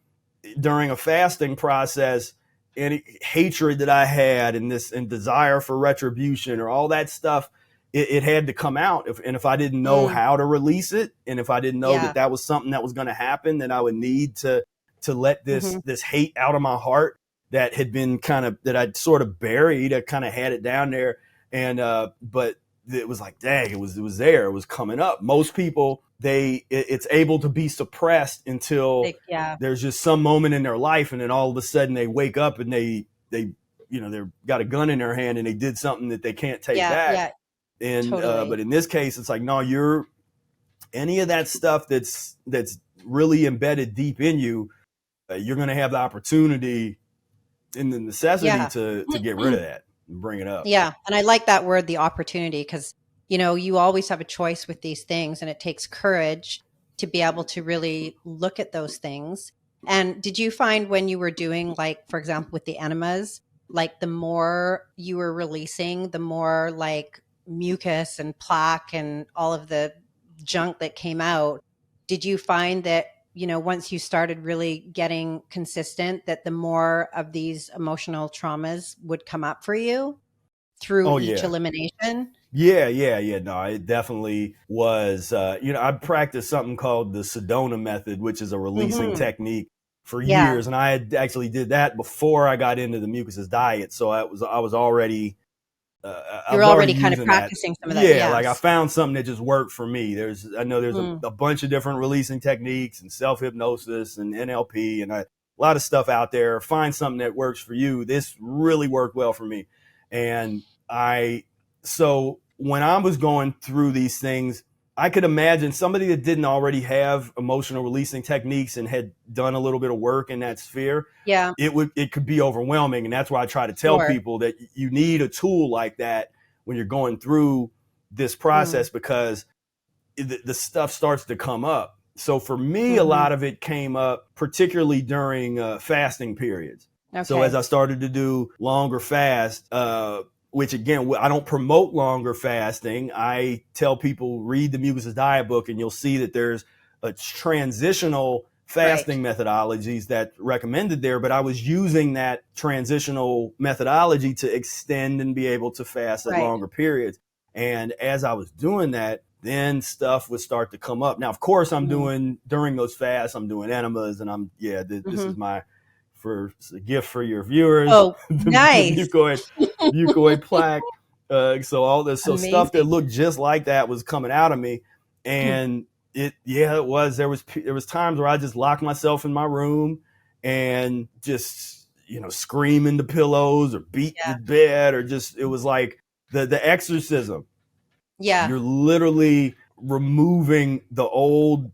during a fasting process, any hatred that I had, and this, and desire for retribution, or all that stuff, it had to come out. And if I didn't know Mm. how to release it, and if I didn't know that Yeah. that was something that was going to happen, then I would need to let Mm-hmm. this hate out of my heart, that had been that I'd sort of buried. I kind of had it down there, and but it was like, dang, it was there, it was coming up. Most people, it's able to be suppressed until Yeah. there's just some moment in their life, and then all of a sudden they wake up, and they've got a gun in their hand, and they did something that they can't take Yeah. back. Yeah. And Totally. but in this case, it's like, no, you're, any of that stuff that's really embedded deep in you, you're going to have the opportunity and the necessity Yeah. to get rid of that and bring it up. Yeah. And I like that word, the opportunity, because, you always have a choice with these things, and it takes courage to be able to really look at those things. And did you find, when you were doing, like, for example, with the enemas, like, the more you were releasing, the more, like, mucus and plaque and all of the junk that came out? Did you find that, once you started really getting consistent, that the more of these emotional traumas would come up for you through Oh each yeah. elimination? Yeah. No, it definitely was. I practiced something called the Sedona method, which is a releasing Hmm. technique for Yeah. years, and I had actually did that before I got into the Mucusless diet. So I was already I You're was already already kind of using that. practicing some of that. Yeah, like I Yes. found something that just worked for me. I know there's Mm. a bunch of different releasing techniques and self hypnosis and NLP and a lot of stuff out there. Find something that works for you. This really worked well for me, and so when I was going through these things, I could imagine somebody that didn't already have emotional releasing techniques and had done a little bit of work in that sphere, Yeah. it could be overwhelming. And that's why I try to tell Sure. people that you need a tool like that when you're going through this Mm. process, because the stuff starts to come up. So for me, a Hmm. lot of it came up particularly during fasting periods. So as Okay. I started to do longer fast, which again, I don't promote longer fasting. I tell people read the Mucusless Diet book, and you'll see that there's a transitional Right. fasting methodologies that recommended there. But I was using that transitional methodology to extend and be able to fast at Right. longer periods. And as I was doing that, then stuff would start to come up. Now, of course, I'm Mm. doing during those fasts, I'm doing enemas, and this Hmm. is my for a gift for your viewers, Oh, the nice. mucoid plaque. So all this, so stuff that Amazing. looked just like that was coming out of me, and it was. There was times where I just locked myself in my room and just scream into pillows or beat the Yeah. bed, or just it was like the exorcism. Yeah. You're literally removing the old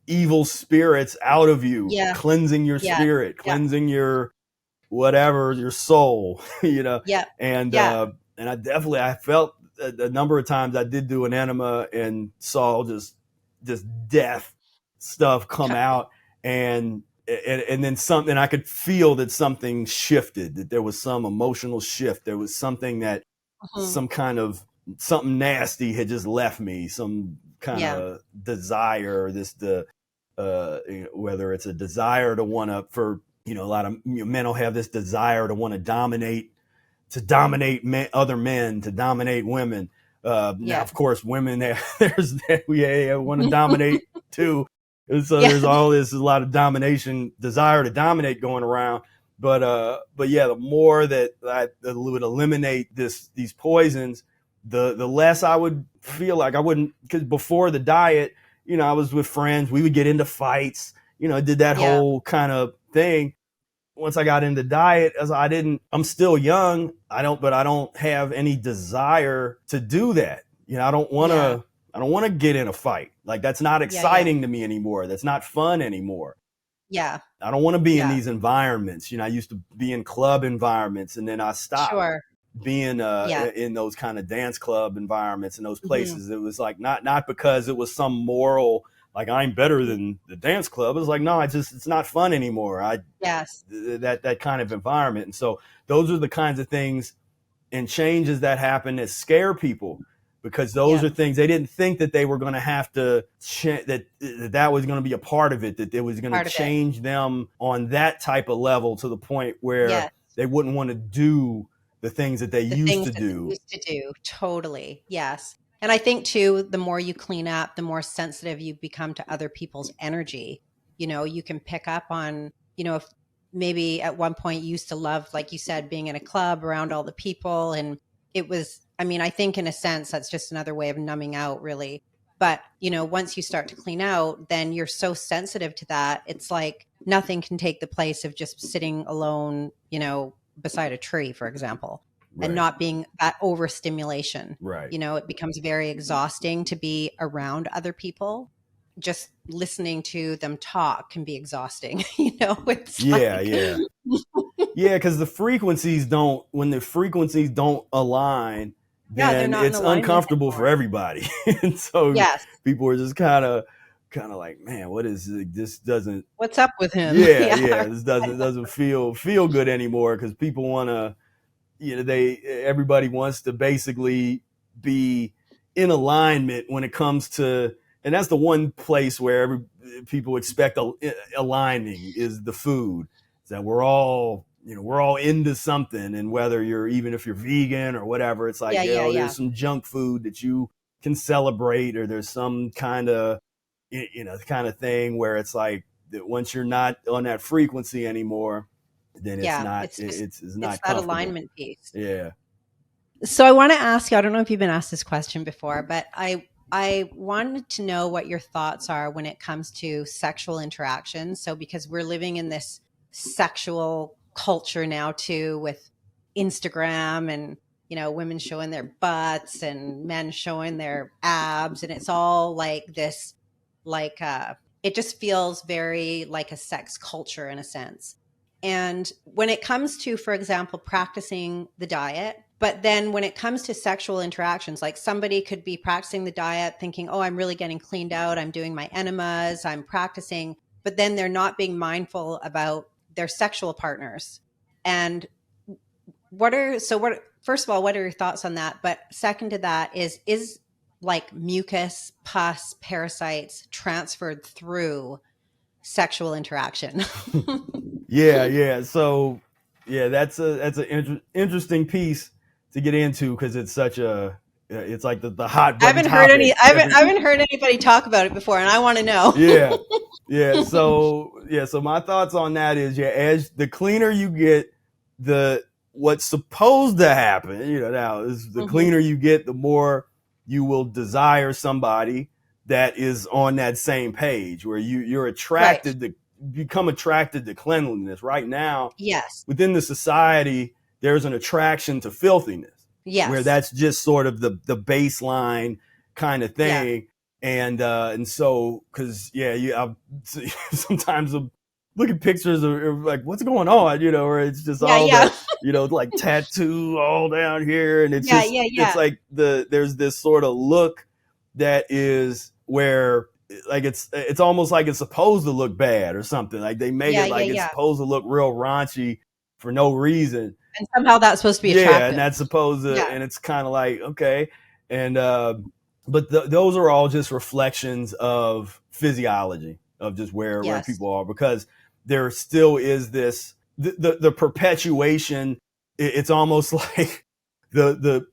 evil spirits out of you, Yeah. cleansing your Yeah. spirit, Yeah. cleansing your whatever, your soul, Yeah. and Yeah. I felt a number of times I did do an enema and saw just death stuff come out, and then something I could feel that something shifted, that there was some emotional shift, there was something that Mhm. some kind of something nasty had just left me, some kind Yeah. of desire, whether it's a desire to want to, for a lot of men will have this desire to want to dominate men, other men, to dominate women. Now, Yeah. of course, women there's we want to dominate too. And so Yeah. there's a lot of domination, desire to dominate going around. But yeah, the more that I would eliminate these poisons, the less I would feel like I wouldn't. Because before the diet, I was with friends, we would get into fights. I did that Yeah. whole kind of thing. Once I got into diet, as I'm still young. But I don't have any desire to do that. Yeah. I don't want to get in a fight. Like, that's not Yeah. Yeah. exciting to me anymore. That's not fun anymore. Yeah. I don't want to be in Yeah. these environments. I used to be in club environments, and then I stopped Sure. being Yeah. in those kind of dance club environments and those Hmm. places. It was like not because it was some moral, like I'm better than the dance club. It was like, no, it's not fun anymore. Yes. That kind of environment. And so those are the kinds of things and changes that happen that scare people, because those Yeah. are things they didn't think that they were going to have to that was going to be a part of it, that it was going to Part of it. change them on that type of level, to the point where Yes. they wouldn't want to do the things that they The used things to that they do. used to do. Totally. Yes. And I think too, the more you clean up, the more sensitive you become to other people's energy. You can pick up on, if maybe at one point you used to love, like you said, being in a club around all the people. And it was, I mean, I think in a sense, that's just another way of numbing out, really. But, once you start to clean out, then you're so sensitive to that. It's like nothing can take the place of just sitting alone, beside a tree, for example, and Right. not being that overstimulation. Right. It becomes very exhausting to be around other people. Just listening to them talk can be exhausting. It's Yeah. like, Yeah. Yeah, because when the frequencies don't align, yeah, they're then not in it's alignment uncomfortable for anymore. everybody. And so Yes. people are just kind of like, man, what is this? Doesn't What's up with him? Yeah, Yeah. yeah, this doesn't feel good anymore, because people want to, they everybody wants to basically be in alignment when it comes to, and that's the one place where people expect aligning, is the food. Is that we're all we're all into something, and whether even if you're vegan or whatever, it's like, there's some junk food that you can celebrate, or there's some kind of thing where it's like that once you're not on that frequency anymore, then it's not it's not that comfortable. alignment piece. Yeah. So I want to ask you, I don't know if you've been asked this question before, but I wanted to know what your thoughts are when it comes to sexual interaction. So because we're living in this sexual culture now too, with Instagram and women showing their butts and men showing their abs, and it's all like this, like it just feels very like a sex culture in a sense. And when it comes to, for example, practicing the diet, but then when it comes to sexual interactions, like somebody could be practicing the diet thinking, oh, I'm really getting cleaned out, I'm doing my enemas, I'm practicing, but then they're not being mindful about their sexual partners. And first of all, what are your thoughts on that? But second to that is like mucus, pus, parasites transferred through sexual interaction? Yeah. So that's an interesting piece to get into, because it's such it's like the hot button topic. I haven't heard anybody talk about it before, and I want to know. Yeah. So my thoughts on that is, as the cleaner you get, what's supposed to happen, now is the cleaner you get, the more you will desire somebody that is on that same page, where you're attracted to become attracted to cleanliness. Right now, yes, within the society, there's an attraction to filthiness. Yes. Where that's just sort of the baseline kind of thing. Yeah. And so, because I sometimes look at pictures of like, what's going on, where it's just all that, like tattoo all down here, and it's it's like there's this sort of look that is where, like, it's almost like it's supposed to look bad or something. Like they make it like it's supposed to look real raunchy for no reason. And somehow that's supposed to be attractive. Yeah, and that's supposed to, and it's kind of like, okay. And, but those are all just reflections of physiology, of just where people are, because there still is this, the perpetuation. It's almost like the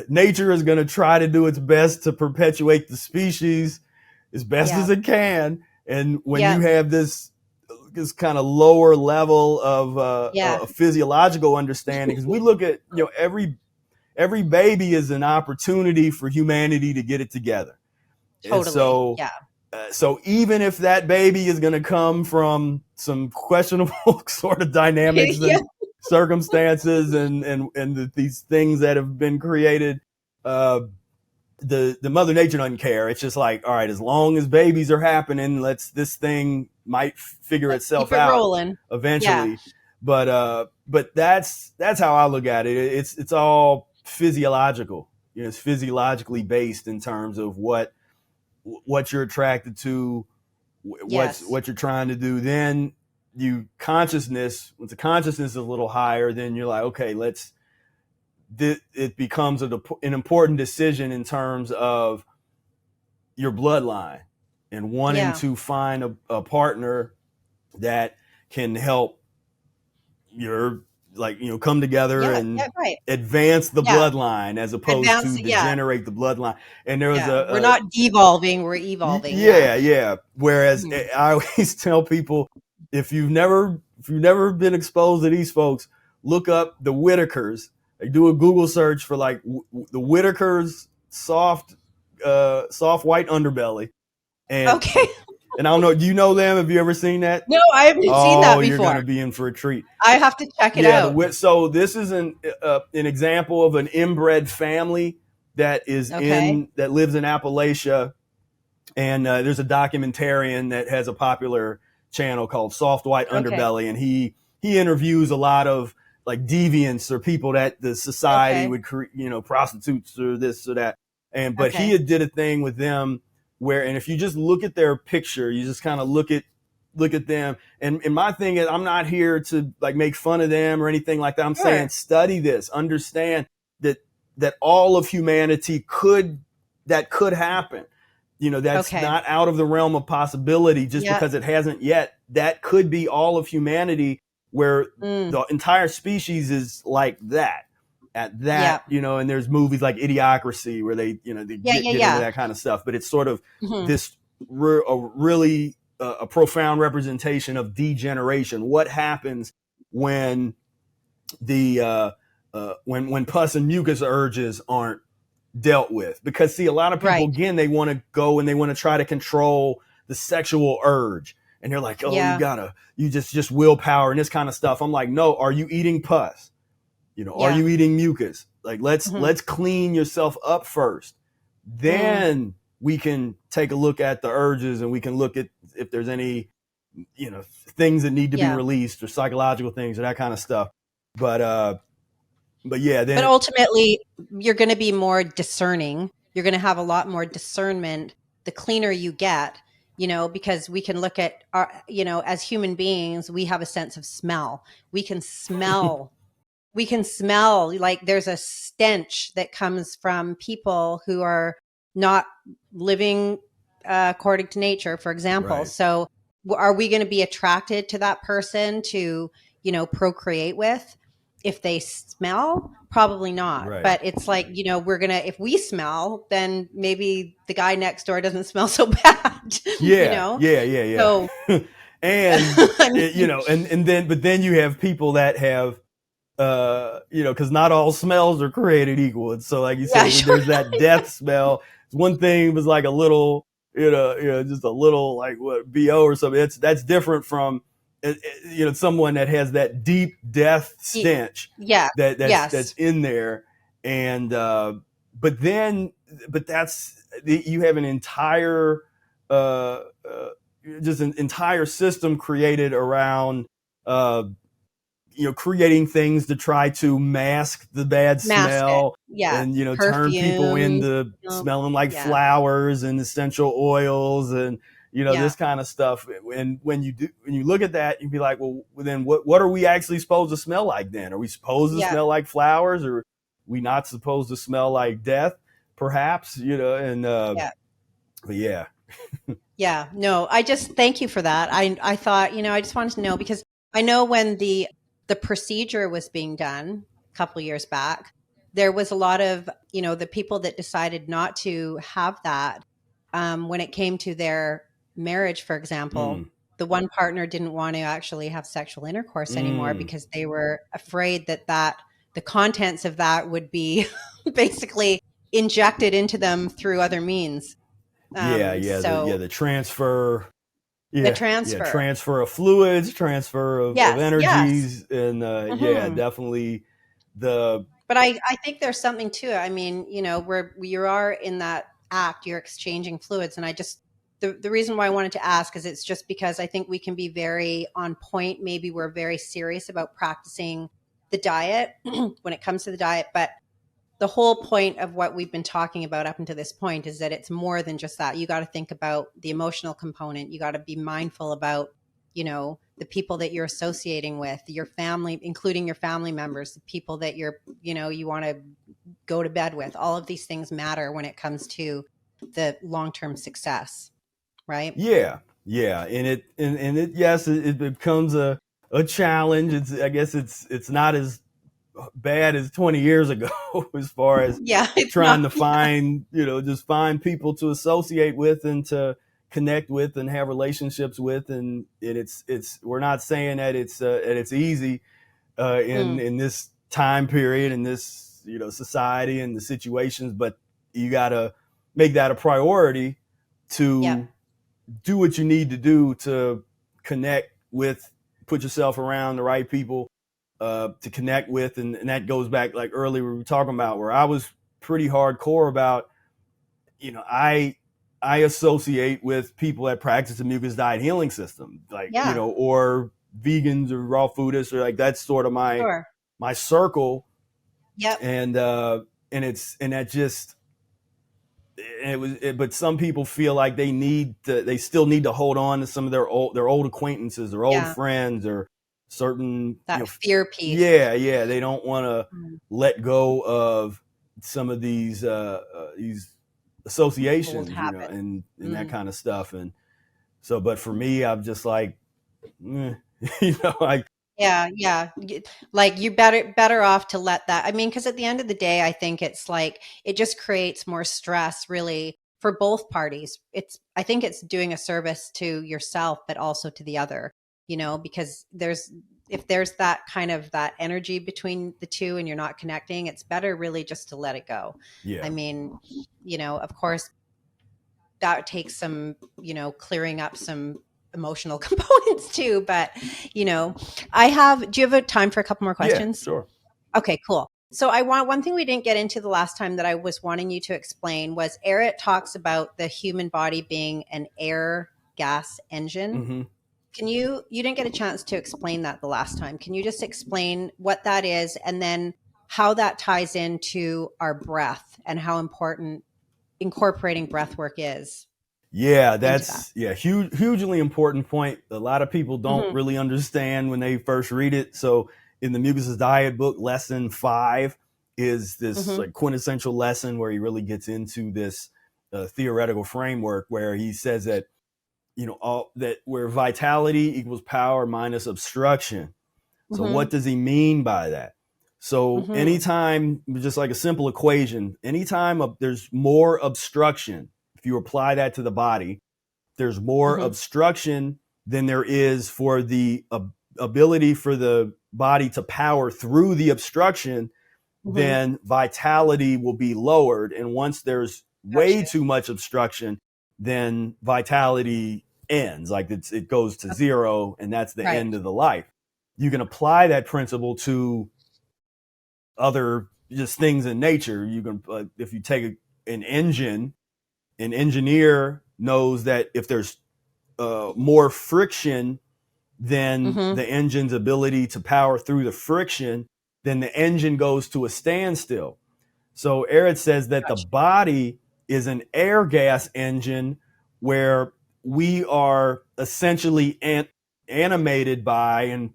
nature is going to try to do its best to perpetuate the species as best as it can. And when you have this kind of lower level of physiological understanding, because we look at, every baby is an opportunity for humanity to get it together. Totally. And so even if that baby is going to come from some questionable sort of dynamics and circumstances and these things that have been created, the Mother Nature doesn't care. It's just like, all right, as long as babies are happening, this thing might figure itself out rolling eventually. But that's how I look at it. It's all physiological. It's physiologically based in terms of what you're attracted to, what you're trying to do. Then once the consciousness is a little higher, then you're like, okay, it becomes an important decision in terms of your bloodline and wanting to find a partner that can help come together and advance the bloodline, as opposed to degenerate the bloodline. And there was we're not devolving, we're evolving. Whereas I always tell people, if you've never been exposed to these folks, look up the Whitakers. Like, do a Google search for like the Whitakers soft white underbelly. And and I don't know, do you know them? Have you ever seen that? No, I haven't seen that before. You're going to be in for a treat. I have to check it out. So this is an example of an inbred family that is that lives in Appalachia, and there's a documentarian that has a popular channel called Soft White Underbelly, and he interviews a lot of like deviants or people that the society would prostitutes or this or that, but he did a thing with them where, and if you just look at their picture, you just kind of look at them. And my thing is, I'm not here to like make fun of them or anything like that. I'm saying, study this, understand that all of humanity could happen. That's not out of the realm of possibility just because it hasn't yet. That could be all of humanity where the entire species is like that. At that, and there's movies like Idiocracy where they get into that kind of stuff, but it's sort of this really a profound representation of degeneration. What happens when when pus and mucus urges aren't dealt with? Because see, a lot of people, again, they want to go and they want to try to control the sexual urge, and they're like, oh, you just willpower and this kind of stuff. I'm like, no, are you eating pus? Are you eating mucus? Like, let's clean yourself up first. Then we can take a look at the urges, and we can look at if there's any, things that need to be released, or psychological things, or that kind of stuff. But ultimately you're going to be more discerning. You're going to have a lot more discernment the cleaner you get, because we can look at our, as human beings, we have a sense of smell. We can smell like there's a stench that comes from people who are not living according to nature, for example. Right. So are we going to be attracted to that person to, procreate with? If they smell, probably not. Right. But it's like, if we smell, then maybe the guy next door doesn't smell so bad. Yeah. So, and, but then you have people that have, because not all smells are created equal. And so, like you said, there's that death smell. One thing was like a little, just a little like BO or something. That's different from, someone that has that deep death stench. That's in there. And, but you have an entire, just an entire system created around, creating things to try to mask the bad smell, and turn people into smelling like flowers and essential oils and this kind of stuff. And when you look at that, you'd be like, well, then what are we actually supposed to smell like? Then are we supposed to smell like flowers, or are we not supposed to smell like death? Perhaps, and but yeah. Yeah, no, I just thank you for that. I thought, I just wanted to know, because I know when the procedure was being done a couple of years back, there was a lot of, the people that decided not to have that. When it came to their marriage, for example, the one partner didn't want to actually have sexual intercourse anymore because they were afraid that the contents of that would be basically injected into them through other means. The transfer. The transfer of fluids, transfer of energies, and definitely the. But I think there's something to it. I mean, where you are in that act, you're exchanging fluids, and I just the reason why I wanted to ask is it's just because I think we can be very on point. Maybe we're very serious about practicing the diet when it comes to the diet, but the whole point of what we've been talking about up until this point is that it's more than just that. You got to think about the emotional component. You got to be mindful about, the people that you're associating with, your family, including your family members, the people that you're, you want to go to bed with. All of these things matter when it comes to the long-term success, right? Yeah. And it becomes a challenge. I guess it's not as bad as 20 years ago as far as trying to find, just find people to associate with and to connect with and have relationships with. And it's we're not saying that it's easy in this time period, in this, society and the situations, but you got to make that a priority to do what you need to do to connect with, put yourself around the right people to connect with. And that goes back, like earlier we were talking about, where I was pretty hardcore about, I associate with people that practice the Mucusless Diet Healing System, like, or vegans or raw foodists, or like that's sort of my circle. Yep. And but some people feel like they still need to hold on to some of their old acquaintances, their old friends, or certain that fear piece. They don't want to let go of some of these associations, and that kind of stuff. And so, but for me, I'm just like, Yeah. Like you're better off to let that. I mean, because at the end of the day, I think it's like it just creates more stress, really, for both parties. I think it's doing a service to yourself, but also to the other. Because if there's that kind of that energy between the two, and you're not connecting, it's better really just to let it go. Yeah. I mean, of course, that takes some, clearing up some emotional components too. But, do you have a time for a couple more Yeah, questions? sure. Okay, cool. So one thing we didn't get into the last time that I was wanting you to explain was Eric talks about the human body being an air gas engine. Mm-hmm. You didn't get a chance to explain that the last time. Can you just explain what that is, and then how that ties into our breath and how important incorporating breath work is? Yeah, Into that. hugely important point. A lot of people don't Mm-hmm. really understand when they first read it. So in the Mucusless Diet book, lesson 5 is this Mm-hmm. like quintessential lesson where he really gets into this theoretical framework where he says that that where vitality equals power minus obstruction. So Mm-hmm. what does he mean by that? So Mm-hmm. anytime, just like a simple equation, anytime there's more obstruction, if you apply that to the body, there's more Mm-hmm. obstruction than there is for the ability for the body to power through the obstruction, Mm-hmm. then vitality will be lowered. And once there's way Gotcha. too much obstruction, then vitality ends. Like it goes to zero, and that's the Right. end of the life. You can apply that principle to other just things in nature. You can, if you take an engine, an engineer knows that if there's more friction than Mm-hmm. the engine's ability to power through the friction, then the engine goes to a standstill. So Eric says that the Gotcha. body is an air gas engine where we are essentially animated by and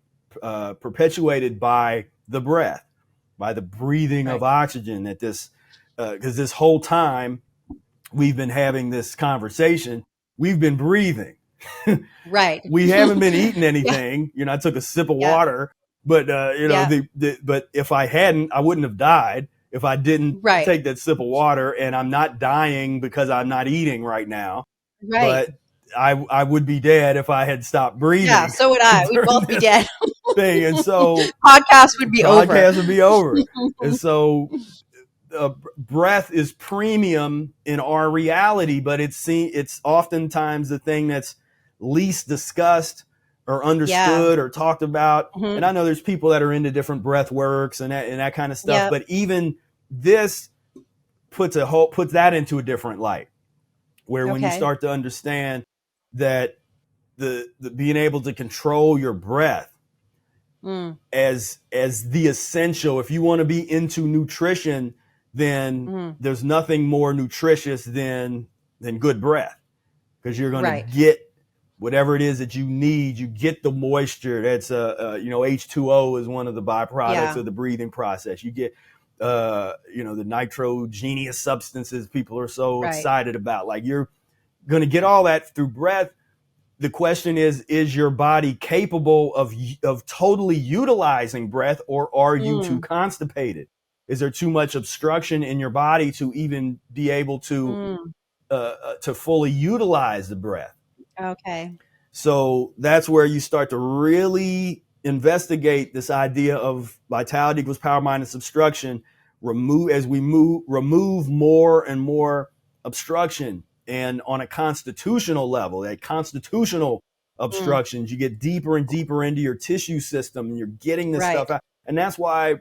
perpetuated by the breath, by the breathing of Right. oxygen. That because this whole time we've been having this conversation, we've been breathing. Right. We haven't been eating Yeah. anything. I took a sip of Yeah. water, but Yeah. but if I hadn't, I wouldn't have died if I didn't Right. take that sip of water. And I'm not dying because I'm not eating right now, Right. but I would be dead if I had stopped Yeah. breathing So would I. We'd during both be this dead. thing. And so Podcast would be over. podcast would be over. And so breath is premium in our reality, but it's oftentimes the thing that's least discussed or Yeah. understood or talked about. Mm-hmm. And I know there's people that are into different breath works and that kind of stuff, Yeah. but even this puts that into a different light, where when you Okay. start to understand that the being able to control your breath Mm. as the essential, if you want to be into nutrition, then Mm. there's nothing more nutritious than good breath, because you're going to Right. get whatever it is that you need. You get the moisture. That's H2O is one of the byproducts Yeah. of the breathing process. You get the nitrogenous substances people are so Right. excited about. Like, you're going to get all that through breath. The question is your body capable of totally utilizing breath, or are you too Mm. constipated? Is there too much obstruction in your body to even be able Mm. to fully utilize the breath? Okay. So that's where you start to really investigate this idea of vitality equals power minus obstruction. Remove more and more obstruction. And on a constitutional level, that constitutional Mm. obstructions, you get deeper and deeper into your tissue system, and you're getting this Right. stuff out. And that's why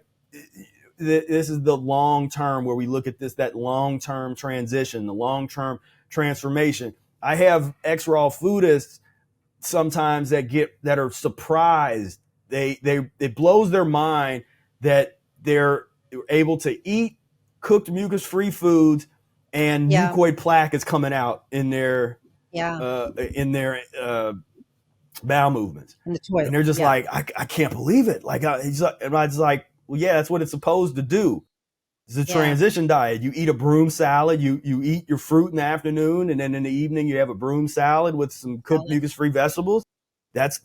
this is the long term, where we look at that long term transition, the long term transformation. I have ex-raw foodists sometimes that are surprised. It blows their mind that they're able to eat cooked mucus-free foods, and Yeah. mucoid plaque is coming out in their Yeah. bowel movements, In the toilet. and they're just Yeah. like, I can't believe it. Like, and I was like, well, yeah, that's what it's supposed to do. It's a Yeah. transition diet. You eat a broom salad. You eat your fruit in the afternoon, and then in the evening you have a broom salad with some cooked mucus-free vegetables. That's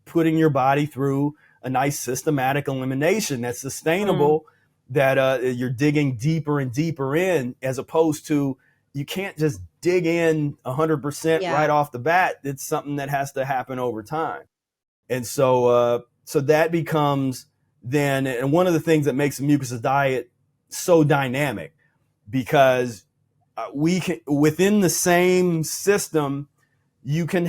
putting your body through a nice systematic elimination that's sustainable, that you're digging deeper and deeper in, as opposed to, you can't just dig in 100% right off the bat. It's something that has to happen over time. And so that becomes then, and one of the things that makes the Mucusless diet so dynamic, because we can, within the same system, you can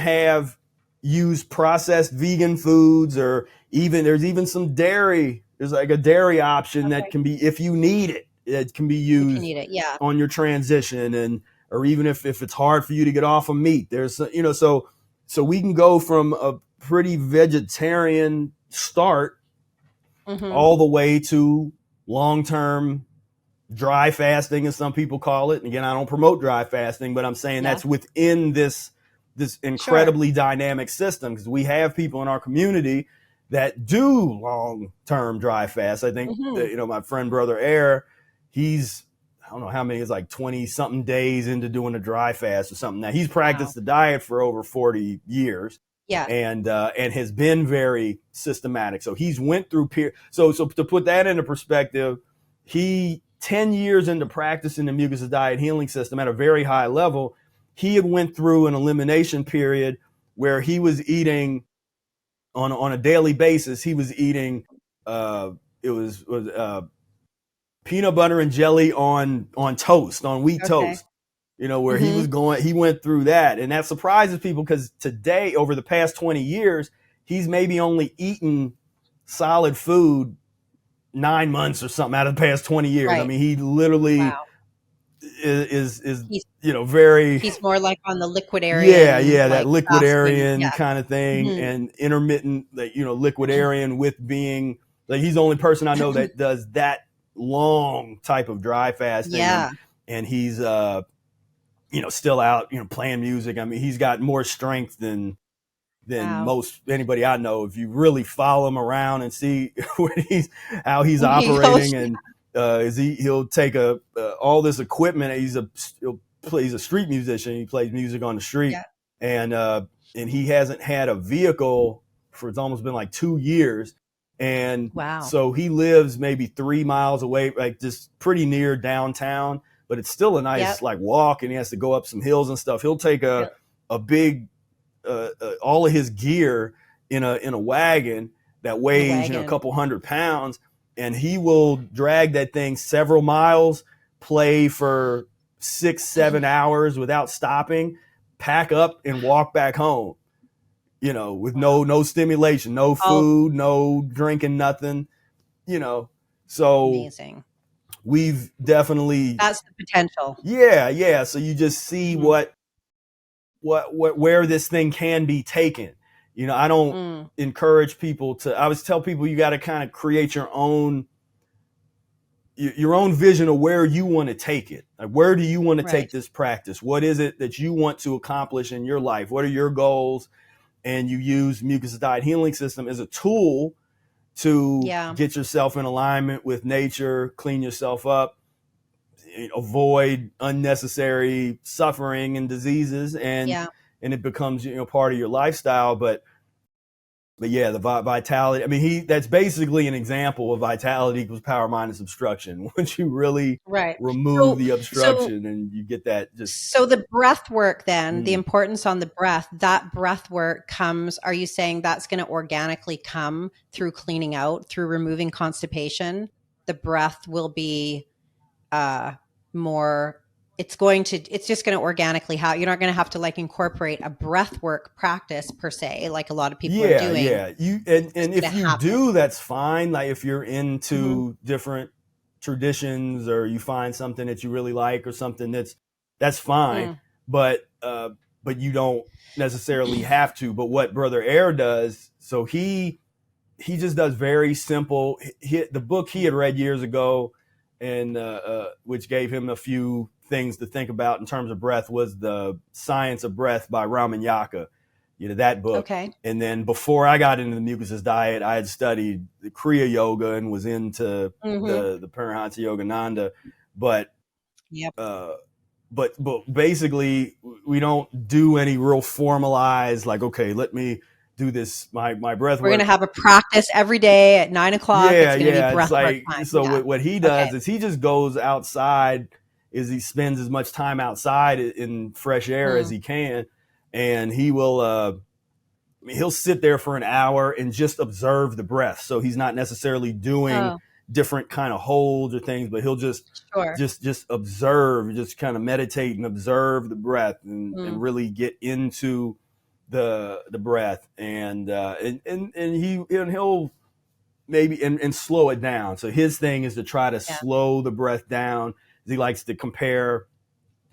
use processed vegan foods, or there's even some dairy. There's like a dairy option that can be, if you need it, it can be used on your transition, or even if it's hard for you to get off of meat. There's, so we can go from a pretty vegetarian start all the way to long-term dry fasting, as some people call it. And again, I don't promote dry fasting, but I'm saying that's within this incredibly dynamic system, because we have people in our community that do long-term dry fast. I think that, my friend Brother Air, he's, I don't know how many, it's like 20 something days into doing a dry fast or something. Now, he's practiced the diet for over 40 years. And has been very systematic. So he's went through so to put that into perspective, 10 years into practicing the Mucusless Diet Healing System at a very high level, he had went through an elimination period where he was eating on a daily basis. He was eating it was peanut butter and jelly on toast, on wheat toast. Where he went through that. And that surprises people, because today, over the past 20 years, he's maybe only eaten solid food 9 months or something out of the past 20 years. I mean, he literally is very... He's more like on the liquidarian. That liquidarian kind of thing, and intermittent, liquidarian, with being, like, he's the only person I know that does that long type of dry fasting. And he's, still out, playing music. I mean, he's got more strength than most anybody I know. If you really follow him around and see how he's operating, and he'll take all this equipment. He's a street musician. He plays music on the street, and he hasn't had a vehicle for, it's almost been like 2 years. And so he lives maybe 3 miles away, like just pretty near downtown. But it's still a nice like walk, and he has to go up some hills and stuff. He'll take a big all of his gear in a wagon that weighs a couple 100 pounds, and he will drag that thing several miles, play for 6-7 hours without stopping, pack up and walk back home. With no stimulation, no food, no drinking, nothing. So amazing. We've definitely, that's the potential. So you just see where this thing can be taken. I don't encourage people to, I always tell people, you got to kind of create your own vision of where you want to take it. Like, where do you want to take this practice? What is it that you want to accomplish in your life? What are your goals? And you use Mucusless Diet Healing System as a tool to get yourself in alignment with nature, clean yourself up, avoid unnecessary suffering and diseases, and it becomes part of your lifestyle. But the vitality, I mean, that's basically an example of vitality equals power minus obstruction. Once you really remove the obstruction, and you get that so the breath work, then the importance on the breath, that breath work comes, are you saying that's going to organically come through cleaning out, through removing constipation? The breath will be more, it's just going to organically, you're not going to have to like incorporate a breath work practice per se, like a lot of people are doing. And if you do, that's fine. Like, if you're into different traditions, or you find something that you really like, or something that's fine. But you don't necessarily have to. But what Brother Air does, so he just does very simple. The book he had read years ago, and which gave him a few things to think about in terms of breath, was The Science of Breath by Raman Yaka. That book. And then before I got into the Mucusless diet, I had studied the Kriya Yoga and was into the Paramahansa Yogananda. But but basically, we don't do any real formalized, like, okay, let me do this, my breath We're going to work. have a practice every day at 9:00. Yeah, It's going to be yeah. It's breath work like, time. so Yeah. what he Okay. does is he just goes outside, is he spends as much time outside in fresh air as he can. And he will, he'll sit there for an hour and just observe the breath. So he's not necessarily doing Oh, different kind of holds or things, but he'll sure. just observe, just kind of meditate and observe the breath, and Mm. really get into the breath, and he'll maybe and slow it down. So his thing is to try to Yeah. slow the breath down. He likes to compare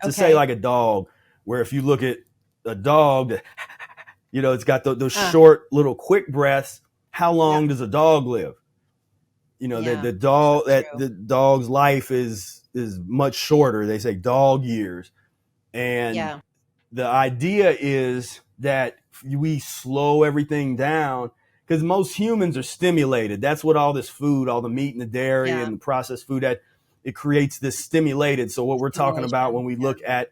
to say Okay. like a dog, where if you look at a dog, it's got those Uh, short little quick breaths. How yeah. long does a dog live? Yeah. The So dog, that true. the dog's life is much shorter. They say dog years. And Yeah. the idea is that we slow everything down, because most humans are stimulated. That's what all this food, all the meat and the dairy Yeah. and the processed food, that it creates this stimulated. So what we're talking about Stimulation. when we Yeah. look at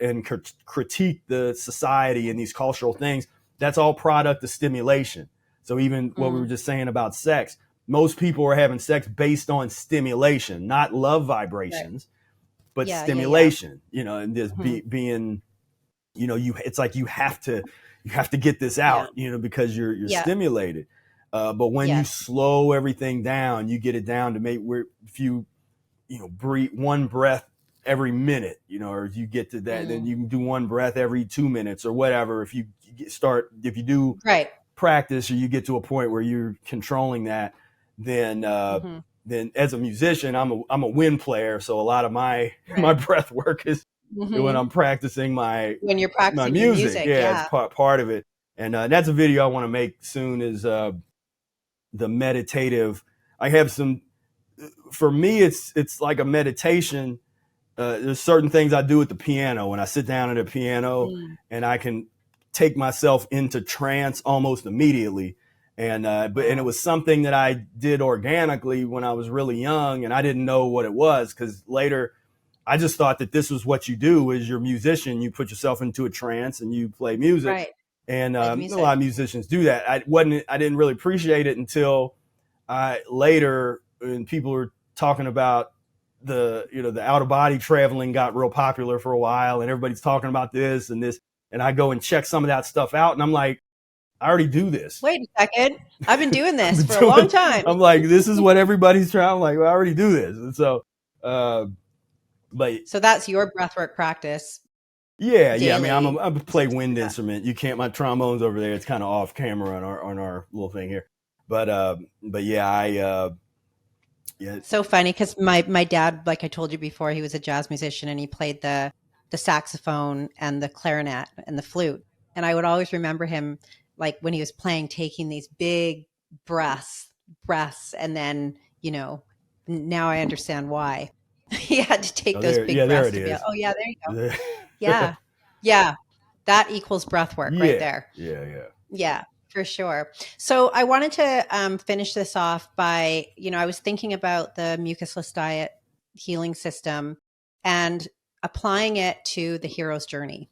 and critique the society and these cultural things, that's all product of stimulation. So even what we were just saying about sex, most people are having sex based on stimulation, not love Right. vibrations, but Yeah. Yeah. Yeah. stimulation, and just Hmm. being, it's like you have to get this Yeah. out, because you're Yeah. stimulated. But when you Yes. slow everything down, you get it down to make where if you breathe one breath every minute, or you get to that, then you can do one breath every 2 minutes or whatever. If you do Right. practice, or you get to a point where you're controlling that, then Hmm. as a musician, I'm a wind player. So a lot of my Right. breath work is when Hmm. I'm practicing my When you're practicing your music. music. Yeah, it's Yeah. part of it. And that's a video I want to make soon, is the meditative. I have some, for me, it's like a meditation. There's certain things I do at the piano when I sit down at a piano, Mm. and I can take myself into trance almost immediately. And and it Wow. was something that I did organically when I was really young, and I didn't know what it was, because later I just thought that this was what you do as you're a musician. You put yourself into a trance and you play music. Right. And Play the a lot music. of musicians do that. I didn't really appreciate it until later, when people were talking about the out of body traveling got real popular for a while, and everybody's talking about this and this. And I go and check some of that stuff out, and I'm like, I already do this. Wait a second. I've been doing I've this been for a long doing, time. I'm like, this is what everybody's trying. I'm like, well, I already do this. And so, uh, but So that's your breathwork practice yeah. I mean, daily. I Is play to do wind that. instrument. You can't. My trombone's over there. It's kind of off camera on our little thing here. But yeah, yeah. So funny because my dad, like I told you before, he was a jazz musician and he played the saxophone and the clarinet and the flute. And I would always remember him, like when he was playing, taking these big breaths, and then now I understand why he had to take Oh, those big there breaths it to be. is. Oh yeah, there you go. There. Yeah, yeah, that equals breath work right Yeah, there. yeah. Yeah, for sure. So I wanted to finish this off by, I was thinking about the Mucusless Diet Healing System and applying it to the hero's journey,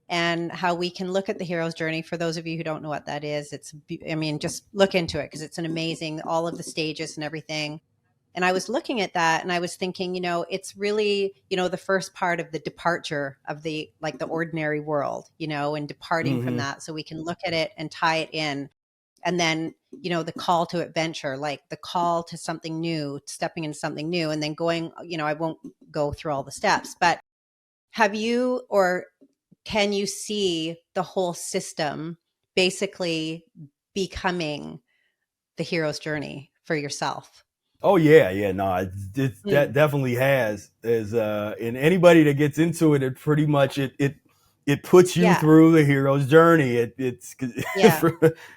and how we can look at the hero's journey. For those of you who don't know what that is, just look into it, because it's an amazing, all of the stages and everything. And I was looking at that and I was thinking, it's really, the first part of the departure of the ordinary world, and departing from Mm-hmm. that, so we can look at it and tie it in. And then, the call to adventure, like the call to something new, stepping into something new, and then going, I won't go through all the steps, but have you, or can you see the whole system basically becoming the hero's journey for yourself? Oh yeah. No, that Mm. definitely has. As and anybody that gets into it, it pretty much it puts you Yeah. through the hero's journey. It's Yeah.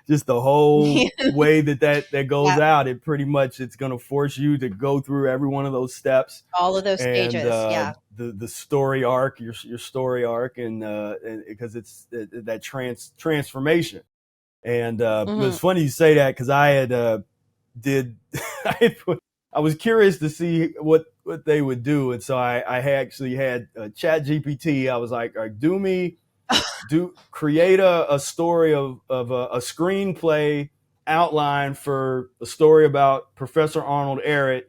just the whole way that goes Yeah. out. It pretty much, it's going to force you to go through every one of those steps, All of those and stages. Yeah. the story arc, your story arc, and because it's that transformation. And it Hmm. was funny you say that, because I had did I was curious to see what they would do, and so I actually had Chat GPT. I was like, all right, do me create a story of a screenplay outline for a story about Professor Arnold Ehret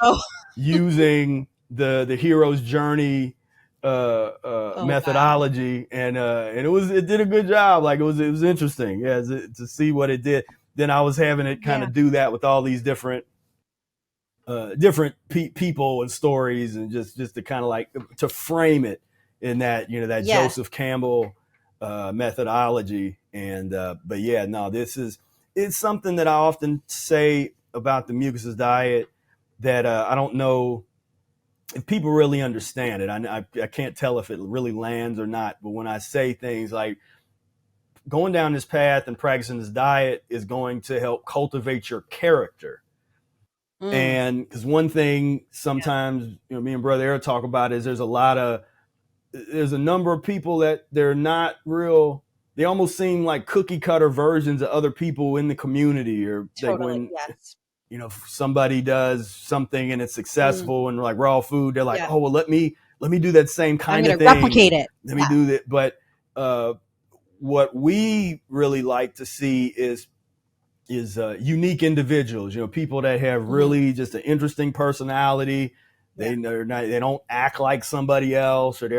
Oh, using the hero's journey oh wow. methodology, and it did a good job. Like it was interesting, yeah, to see what it did. Then I was having it kind Yeah. of do that with all these different people and stories, and just to kind of like to frame it in that that Yes. Joseph Campbell methodology. And but yeah, no, it's something that I often say about the mucusless diet that I don't know if people really understand it. I can't tell if it really lands or not. But when I say things like going down this path and practicing this diet is going to help cultivate your character. Mm. And because one thing sometimes me and Brother Eric talk about is there's a number of people that they're not real. They almost seem like cookie cutter versions of other people in the community, or like Totally. when Yes. somebody does something and it's Mm. successful and like raw food, they're like, Yeah. oh well, let me do that same I'm kind going of to thing, replicate and it. let me Yeah. do that. But uh, what we really like to see is unique individuals, people that have Hmm. really just an interesting personality. Yeah. They don't act like somebody else, or Hmm.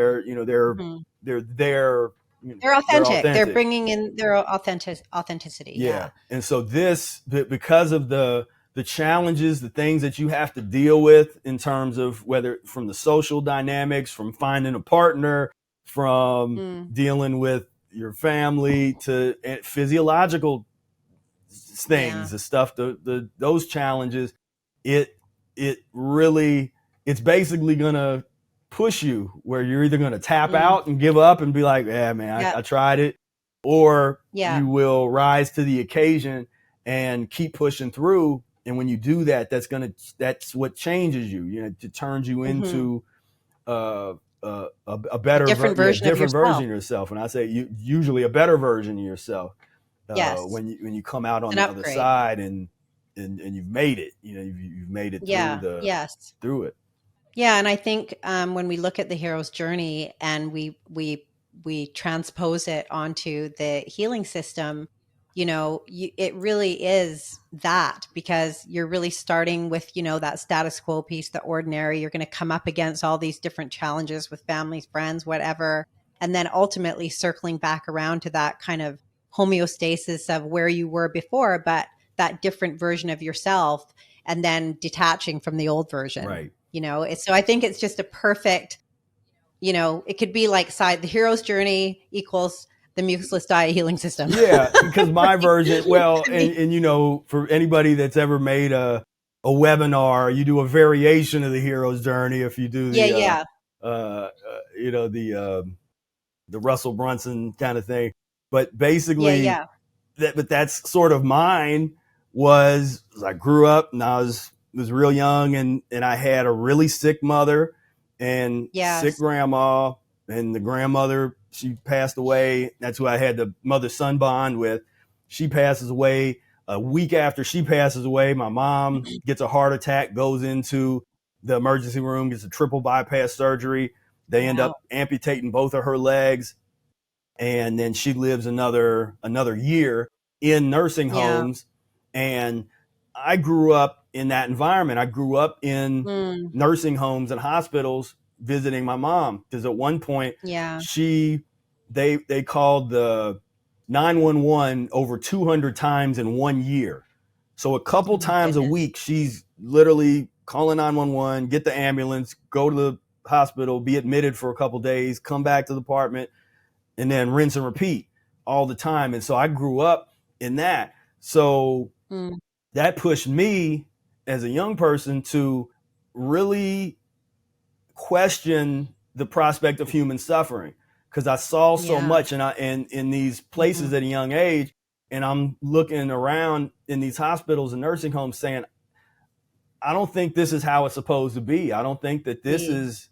they're They're they're authentic. They're authentic. bringing in their authenticity. Yeah. Yeah. And so because of the challenges, the things that you have to deal with in terms of whether from the social dynamics, from finding a partner, from Mm. dealing with your family, to physiological Yeah. things, the stuff, those challenges, it it really it's basically gonna push you where you're either gonna tap Mm. out and give up and be like, yeah, man, Yeah. I tried it, or Yeah. you will rise to the occasion and keep pushing through. And when you do that, that's what changes you. It turns you Hmm. into a A better different version of different yourself. version of yourself. And I say usually a better version of yourself Yes. when you come out It's on an the other upgrade. side, and you've made it. You've made it Yeah. Yes. through it. Yeah, and I think when we look at the hero's journey and we transpose it onto the healing system, it really is that, because you're really starting with that status quo piece, the ordinary. You're going to come up against all these different challenges with families, friends, whatever, and then ultimately circling back around to that kind of homeostasis of where you were before, but that different version of yourself, and then detaching from the old version. Right. So I think it's just a perfect, it could be like the hero's journey equals the mucusless diet healing system. Yeah, because my version, It well, could be. and for anybody that's ever made a webinar, you do a variation of the hero's journey. If you do Yeah, the yeah, the Russell Brunson kind of thing, but yeah, basically yeah, but that's sort of mine. Was I grew up and I was real young, and I had a really sick mother and sick yes. grandma, and the grandmother, she passed away. That's who I had the mother son bond with. She passes away a week after she passes away. My mom gets a heart attack, goes into the emergency room, gets a triple bypass surgery. They end Wow. up amputating both of her legs, and then she lives another year in nursing Yeah. homes. And I grew up in that environment. I grew up in Mm, nursing homes and hospitals visiting my mom, because at one point yeah. she they called the 911 over 200 times in 1 year. So a Oh couple my times a goodness. week she's literally calling 911, get the ambulance, go to the hospital, be admitted for a couple days, come back to the apartment, and then rinse and repeat all the time. And so I grew up in that. So Mm, that pushed me as a young person to really question the prospect of human suffering, because I saw so yeah. much, and in these Hmm. places at a young age, and I'm looking around in these hospitals and nursing homes saying, I don't think this is how it's supposed to be. I don't think that this is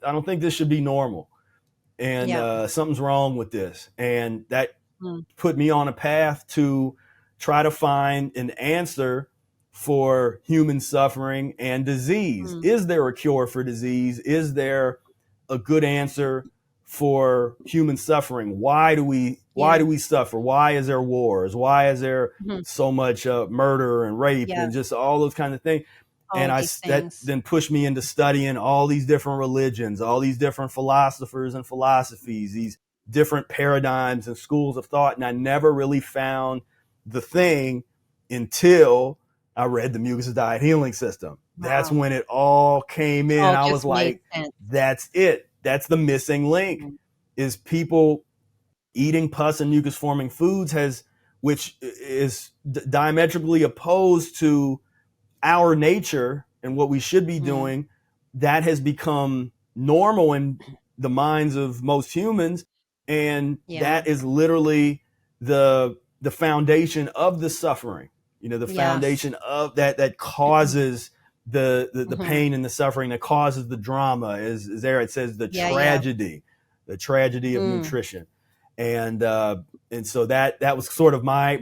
I don't think this should be normal, and Yeah. something's wrong with this. And that Mm, put me on a path to try to find an answer for human suffering and disease. mm, Is there a cure for disease? Is there a good answer for human suffering. Why do we suffer? Why is there wars? Why is there so much murder and rape and just all those kinds of things? All And these that things. then pushed me into studying all these different religions, all these different philosophers and philosophies, these different paradigms and schools of thought. And I never really found the thing until I read the Mucusless Diet Healing System. Wow. That's when it all came in. All I just was made like, sense. that's it. That's the missing link, is people eating pus and mucus forming foods, which is diametrically opposed to our nature and what we should be doing. That has become normal in the minds of most humans. And that is literally the foundation of the suffering, the foundation of that causes the pain and the suffering, that causes the drama, is there. It says the tragedy of nutrition. And so that was sort of my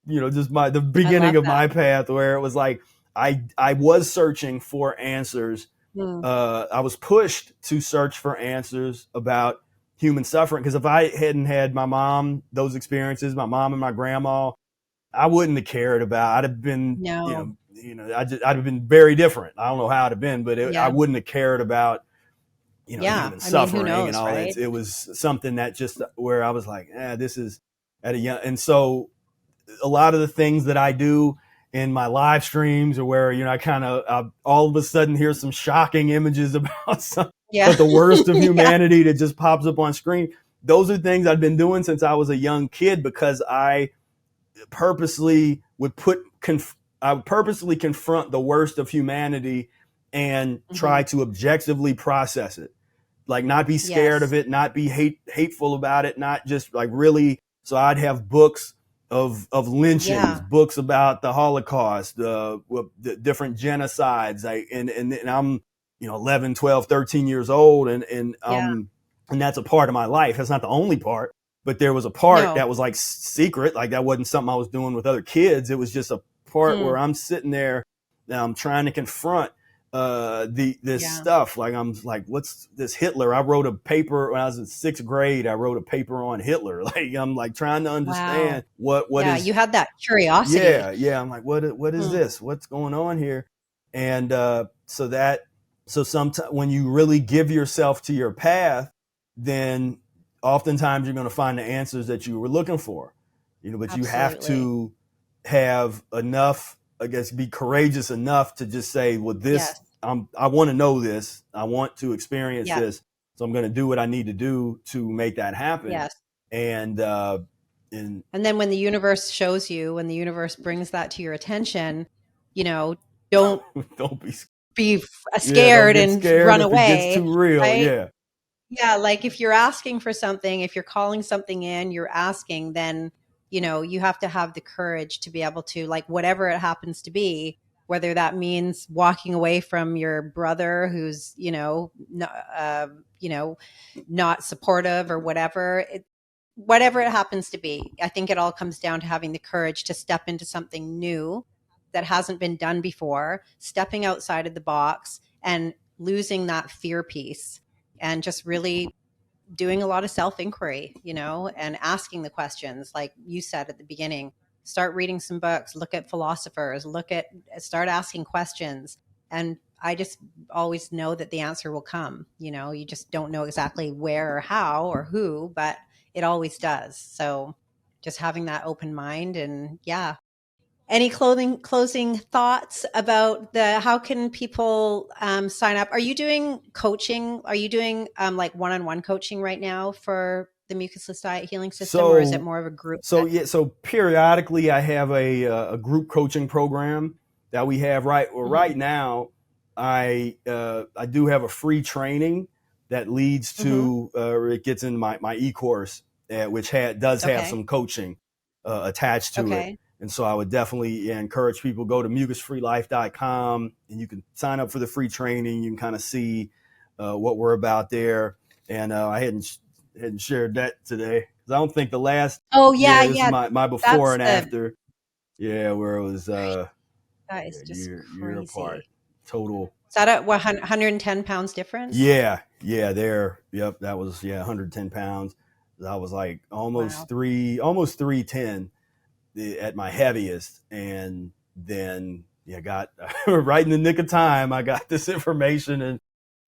the beginning of my path, where it was like, I was searching for answers. I was pushed to search for answers about human suffering, because if I hadn't had those experiences, my mom and my grandma, I wouldn't have cared about. I'd have been, I'd have been very different. I don't know how I'd have been, but I wouldn't have cared about, human suffering, who knows, and all right? that. It was something that just, where I was like, this is at a young, and so a lot of the things that I do in my live streams, or where, I kind of all of a sudden hear some shocking images about the worst of humanity that just pops up on screen. Those are things I've been doing since I was a young kid, because I purposely would purposely confront the worst of humanity and try to objectively process it. Like, not be scared of it, not be hateful about it, not just like really. So I'd have books of lynchings, books about the Holocaust, the different genocides. And I'm 11, 12, 13 years old, and that's a part of my life. That's not the only part, but there was a part that was like secret. Like, that wasn't something I was doing with other kids. It was just a part where I'm sitting there, I'm trying to confront this stuff. Like, I'm like, what's this Hitler? I wrote a paper when I was in 6th grade. I wrote a paper on Hitler. Like, I'm like trying to understand what is. You had that curiosity. I'm like, what is this? What's going on here? And so sometimes when you really give yourself to your path, then oftentimes you're going to find the answers that you were looking for. But you have to have enough, I guess, be courageous enough to just say, well, I want to know this. I want to experience this. So I'm going to do what I need to do to make that happen. Yes. And then when the universe shows you, when the universe brings that to your attention, don't be scared and run away. It gets too real. Right? Yeah. Like, if you're asking for something, if you're calling something in, you're asking, then you have to have the courage to be able to, like, whatever it happens to be, whether that means walking away from your brother who's, not supportive, or whatever it happens to be. I think it all comes down to having the courage to step into something new that hasn't been done before, stepping outside of the box and losing that fear piece, and just really doing a lot of self-inquiry, and asking the questions, like you said at the beginning. Start reading some books, look at philosophers, start asking questions. And I just always know that the answer will come. You just don't know exactly where or how or who, but it always does. So just having that open mind. And any closing thoughts about how can people sign up? Are you doing coaching? Are you doing like one-on-one coaching right now for the Mucusless Diet Healing System, or is it more of a group? So periodically I have a group coaching program that we have right now. I do have a free training that leads to it gets in my e-course, which does have some coaching attached to it. And so I would definitely encourage people, go to mucusfreelife.com, and you can sign up for the free training. You can kind of see what we're about there. And I hadn't shared that today, because I don't think the last. This is my before and after. Where it was that is just year crazy. apart total. Is that at 110 pounds difference? Yeah, Yeah, yep, that was 110 pounds. I was like Wow. almost 310 at my heaviest, and then got right in the nick of time. I got this information and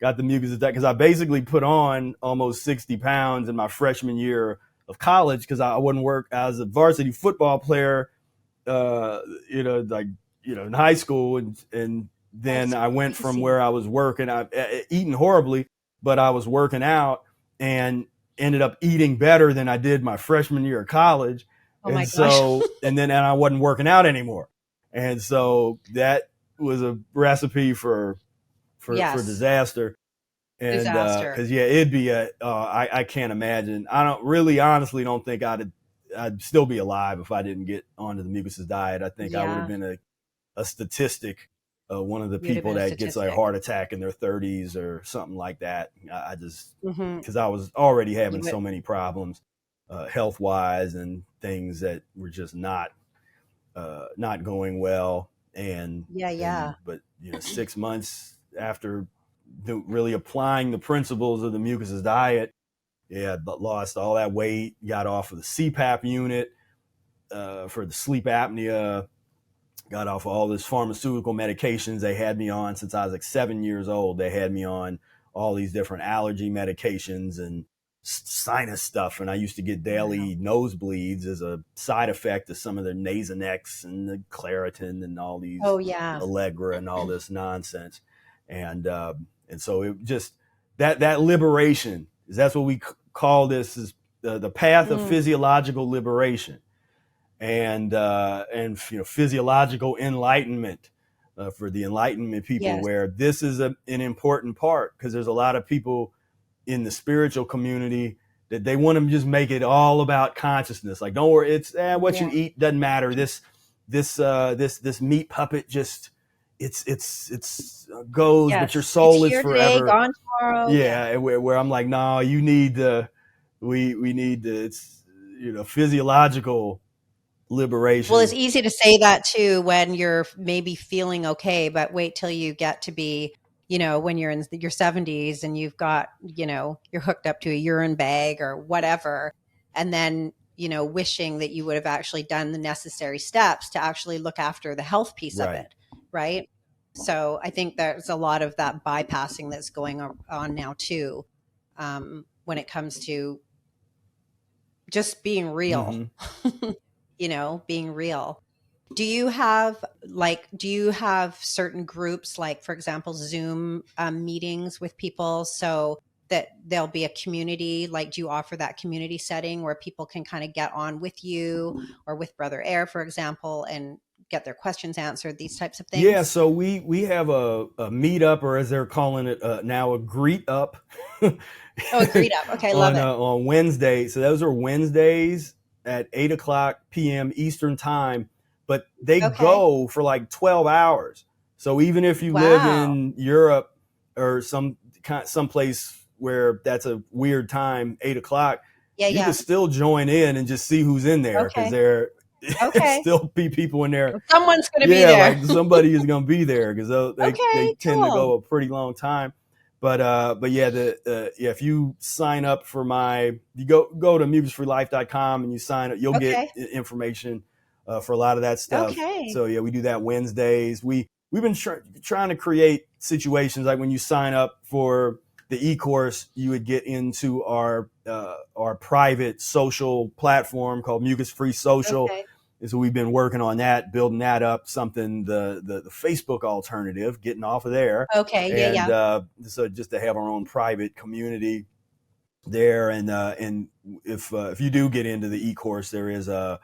got the mucus attack because I basically put on almost 60 pounds in my freshman year of college because I wouldn't work as a varsity football player, uh, like in high school, and then That's I went from crazy. where I was working, I eating horribly, but I was working out and ended up eating better than I did my freshman year of college. Oh my And gosh. so, and I wasn't working out anymore. And so that was a recipe for Yes. disaster. And Disaster. because it'd be I can't imagine. I don't really honestly don't think I'd still be alive if I didn't get onto the mucusless diet. I think I would have Yeah. been a statistic, one of the You'd have people been a that gets a statistic. heart attack in their 30s or something like that. I just Mm-hmm. because I was already You having would. so many problems, health wise, and things that were just not going well. And Yeah. Yeah. but 6 months after really applying the principles of the mucusless diet, but lost all that weight, got off of the CPAP unit for the sleep apnea, got off of all this pharmaceutical medications they had me on since I was like 7 years old. They had me on all these different allergy medications and sinus stuff. And I used to get Wow. daily nosebleeds as a side effect of some of the Nasonex and the Claritin and all these Oh yeah. Allegra and all this nonsense. And so it just, that liberation is, that's what we call this, is the path of Mm. physiological liberation and physiological enlightenment, for the enlightenment people, Yes. where this is an important part, because there's a lot of people in the spiritual community that they want to just make it all about consciousness. Like, don't worry, it's what Yeah. you eat doesn't matter. This meat puppet just it's goes, but your Yes. It's soul is here today, forever. gone tomorrow. Yeah. Yeah, where I'm like, no, you need to, we need to, it's physiological Well, it's liberation. easy to say that too when you're maybe feeling okay, but wait till you get to be, when you're in your 70s and you've got, you're hooked up to a urine bag or whatever, and then, wishing that you would have actually done the necessary steps to actually look after the health piece of Right. it, right? So I think there's a lot of that bypassing that's going on now too, when it comes to just being real, Mm-hmm. being real. Do you have certain groups, like, for example, Zoom meetings with people, so that there'll be a community? Like, do you offer that community setting where people can kind of get on with you or with Brother Air, for example, and get their questions answered, these types of Yeah, things? so we have a meetup, or as they're calling it now, a greet up, Oh, a greet up. Okay, love it. on Wednesday. So those are Wednesdays at 8 o'clock p.m. Eastern time, but they Okay. go for like 12 hours. So even if you live Wow. in Europe or some place where that's a weird time, 8 o'clock, Yeah, you can yeah. still join in and just see who's in there, because Okay. there Okay. still be people in there. Someone's going to be Yeah, there. like somebody is going to be there, because they Okay, tend to cool. go a pretty long time. But yeah, if you sign up for you go to mucusfreelife.com and you sign up, you'll get Okay. information for a lot of that stuff. Okay. So yeah, we do that Wednesdays. We've been trying to create situations like when you sign up for the e-course, you would get into our private social platform called Mucus Free Social. Okay. And so we've been working on that, building that up, something the Facebook alternative, getting off of there, Okay. Yeah, and yeah. so just to have our own private community there. And if you do get into the e-course, there is a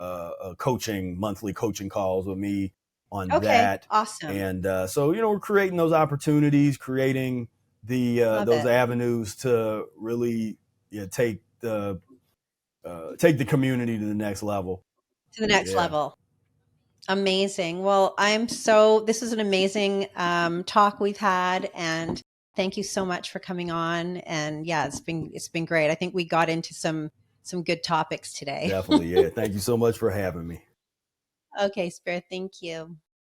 monthly coaching calls with me on Okay. that. Awesome. And so we're creating those opportunities, creating Love those it. avenues to really take the community to the next level. To the next Yeah, level. Amazing. Well, this is an amazing talk we've had, and thank you so much for coming on. And yeah, it's been great. I think we got into some good topics today. definitely. Yeah, thank you so much for having me. Okay, Spirit, thank you.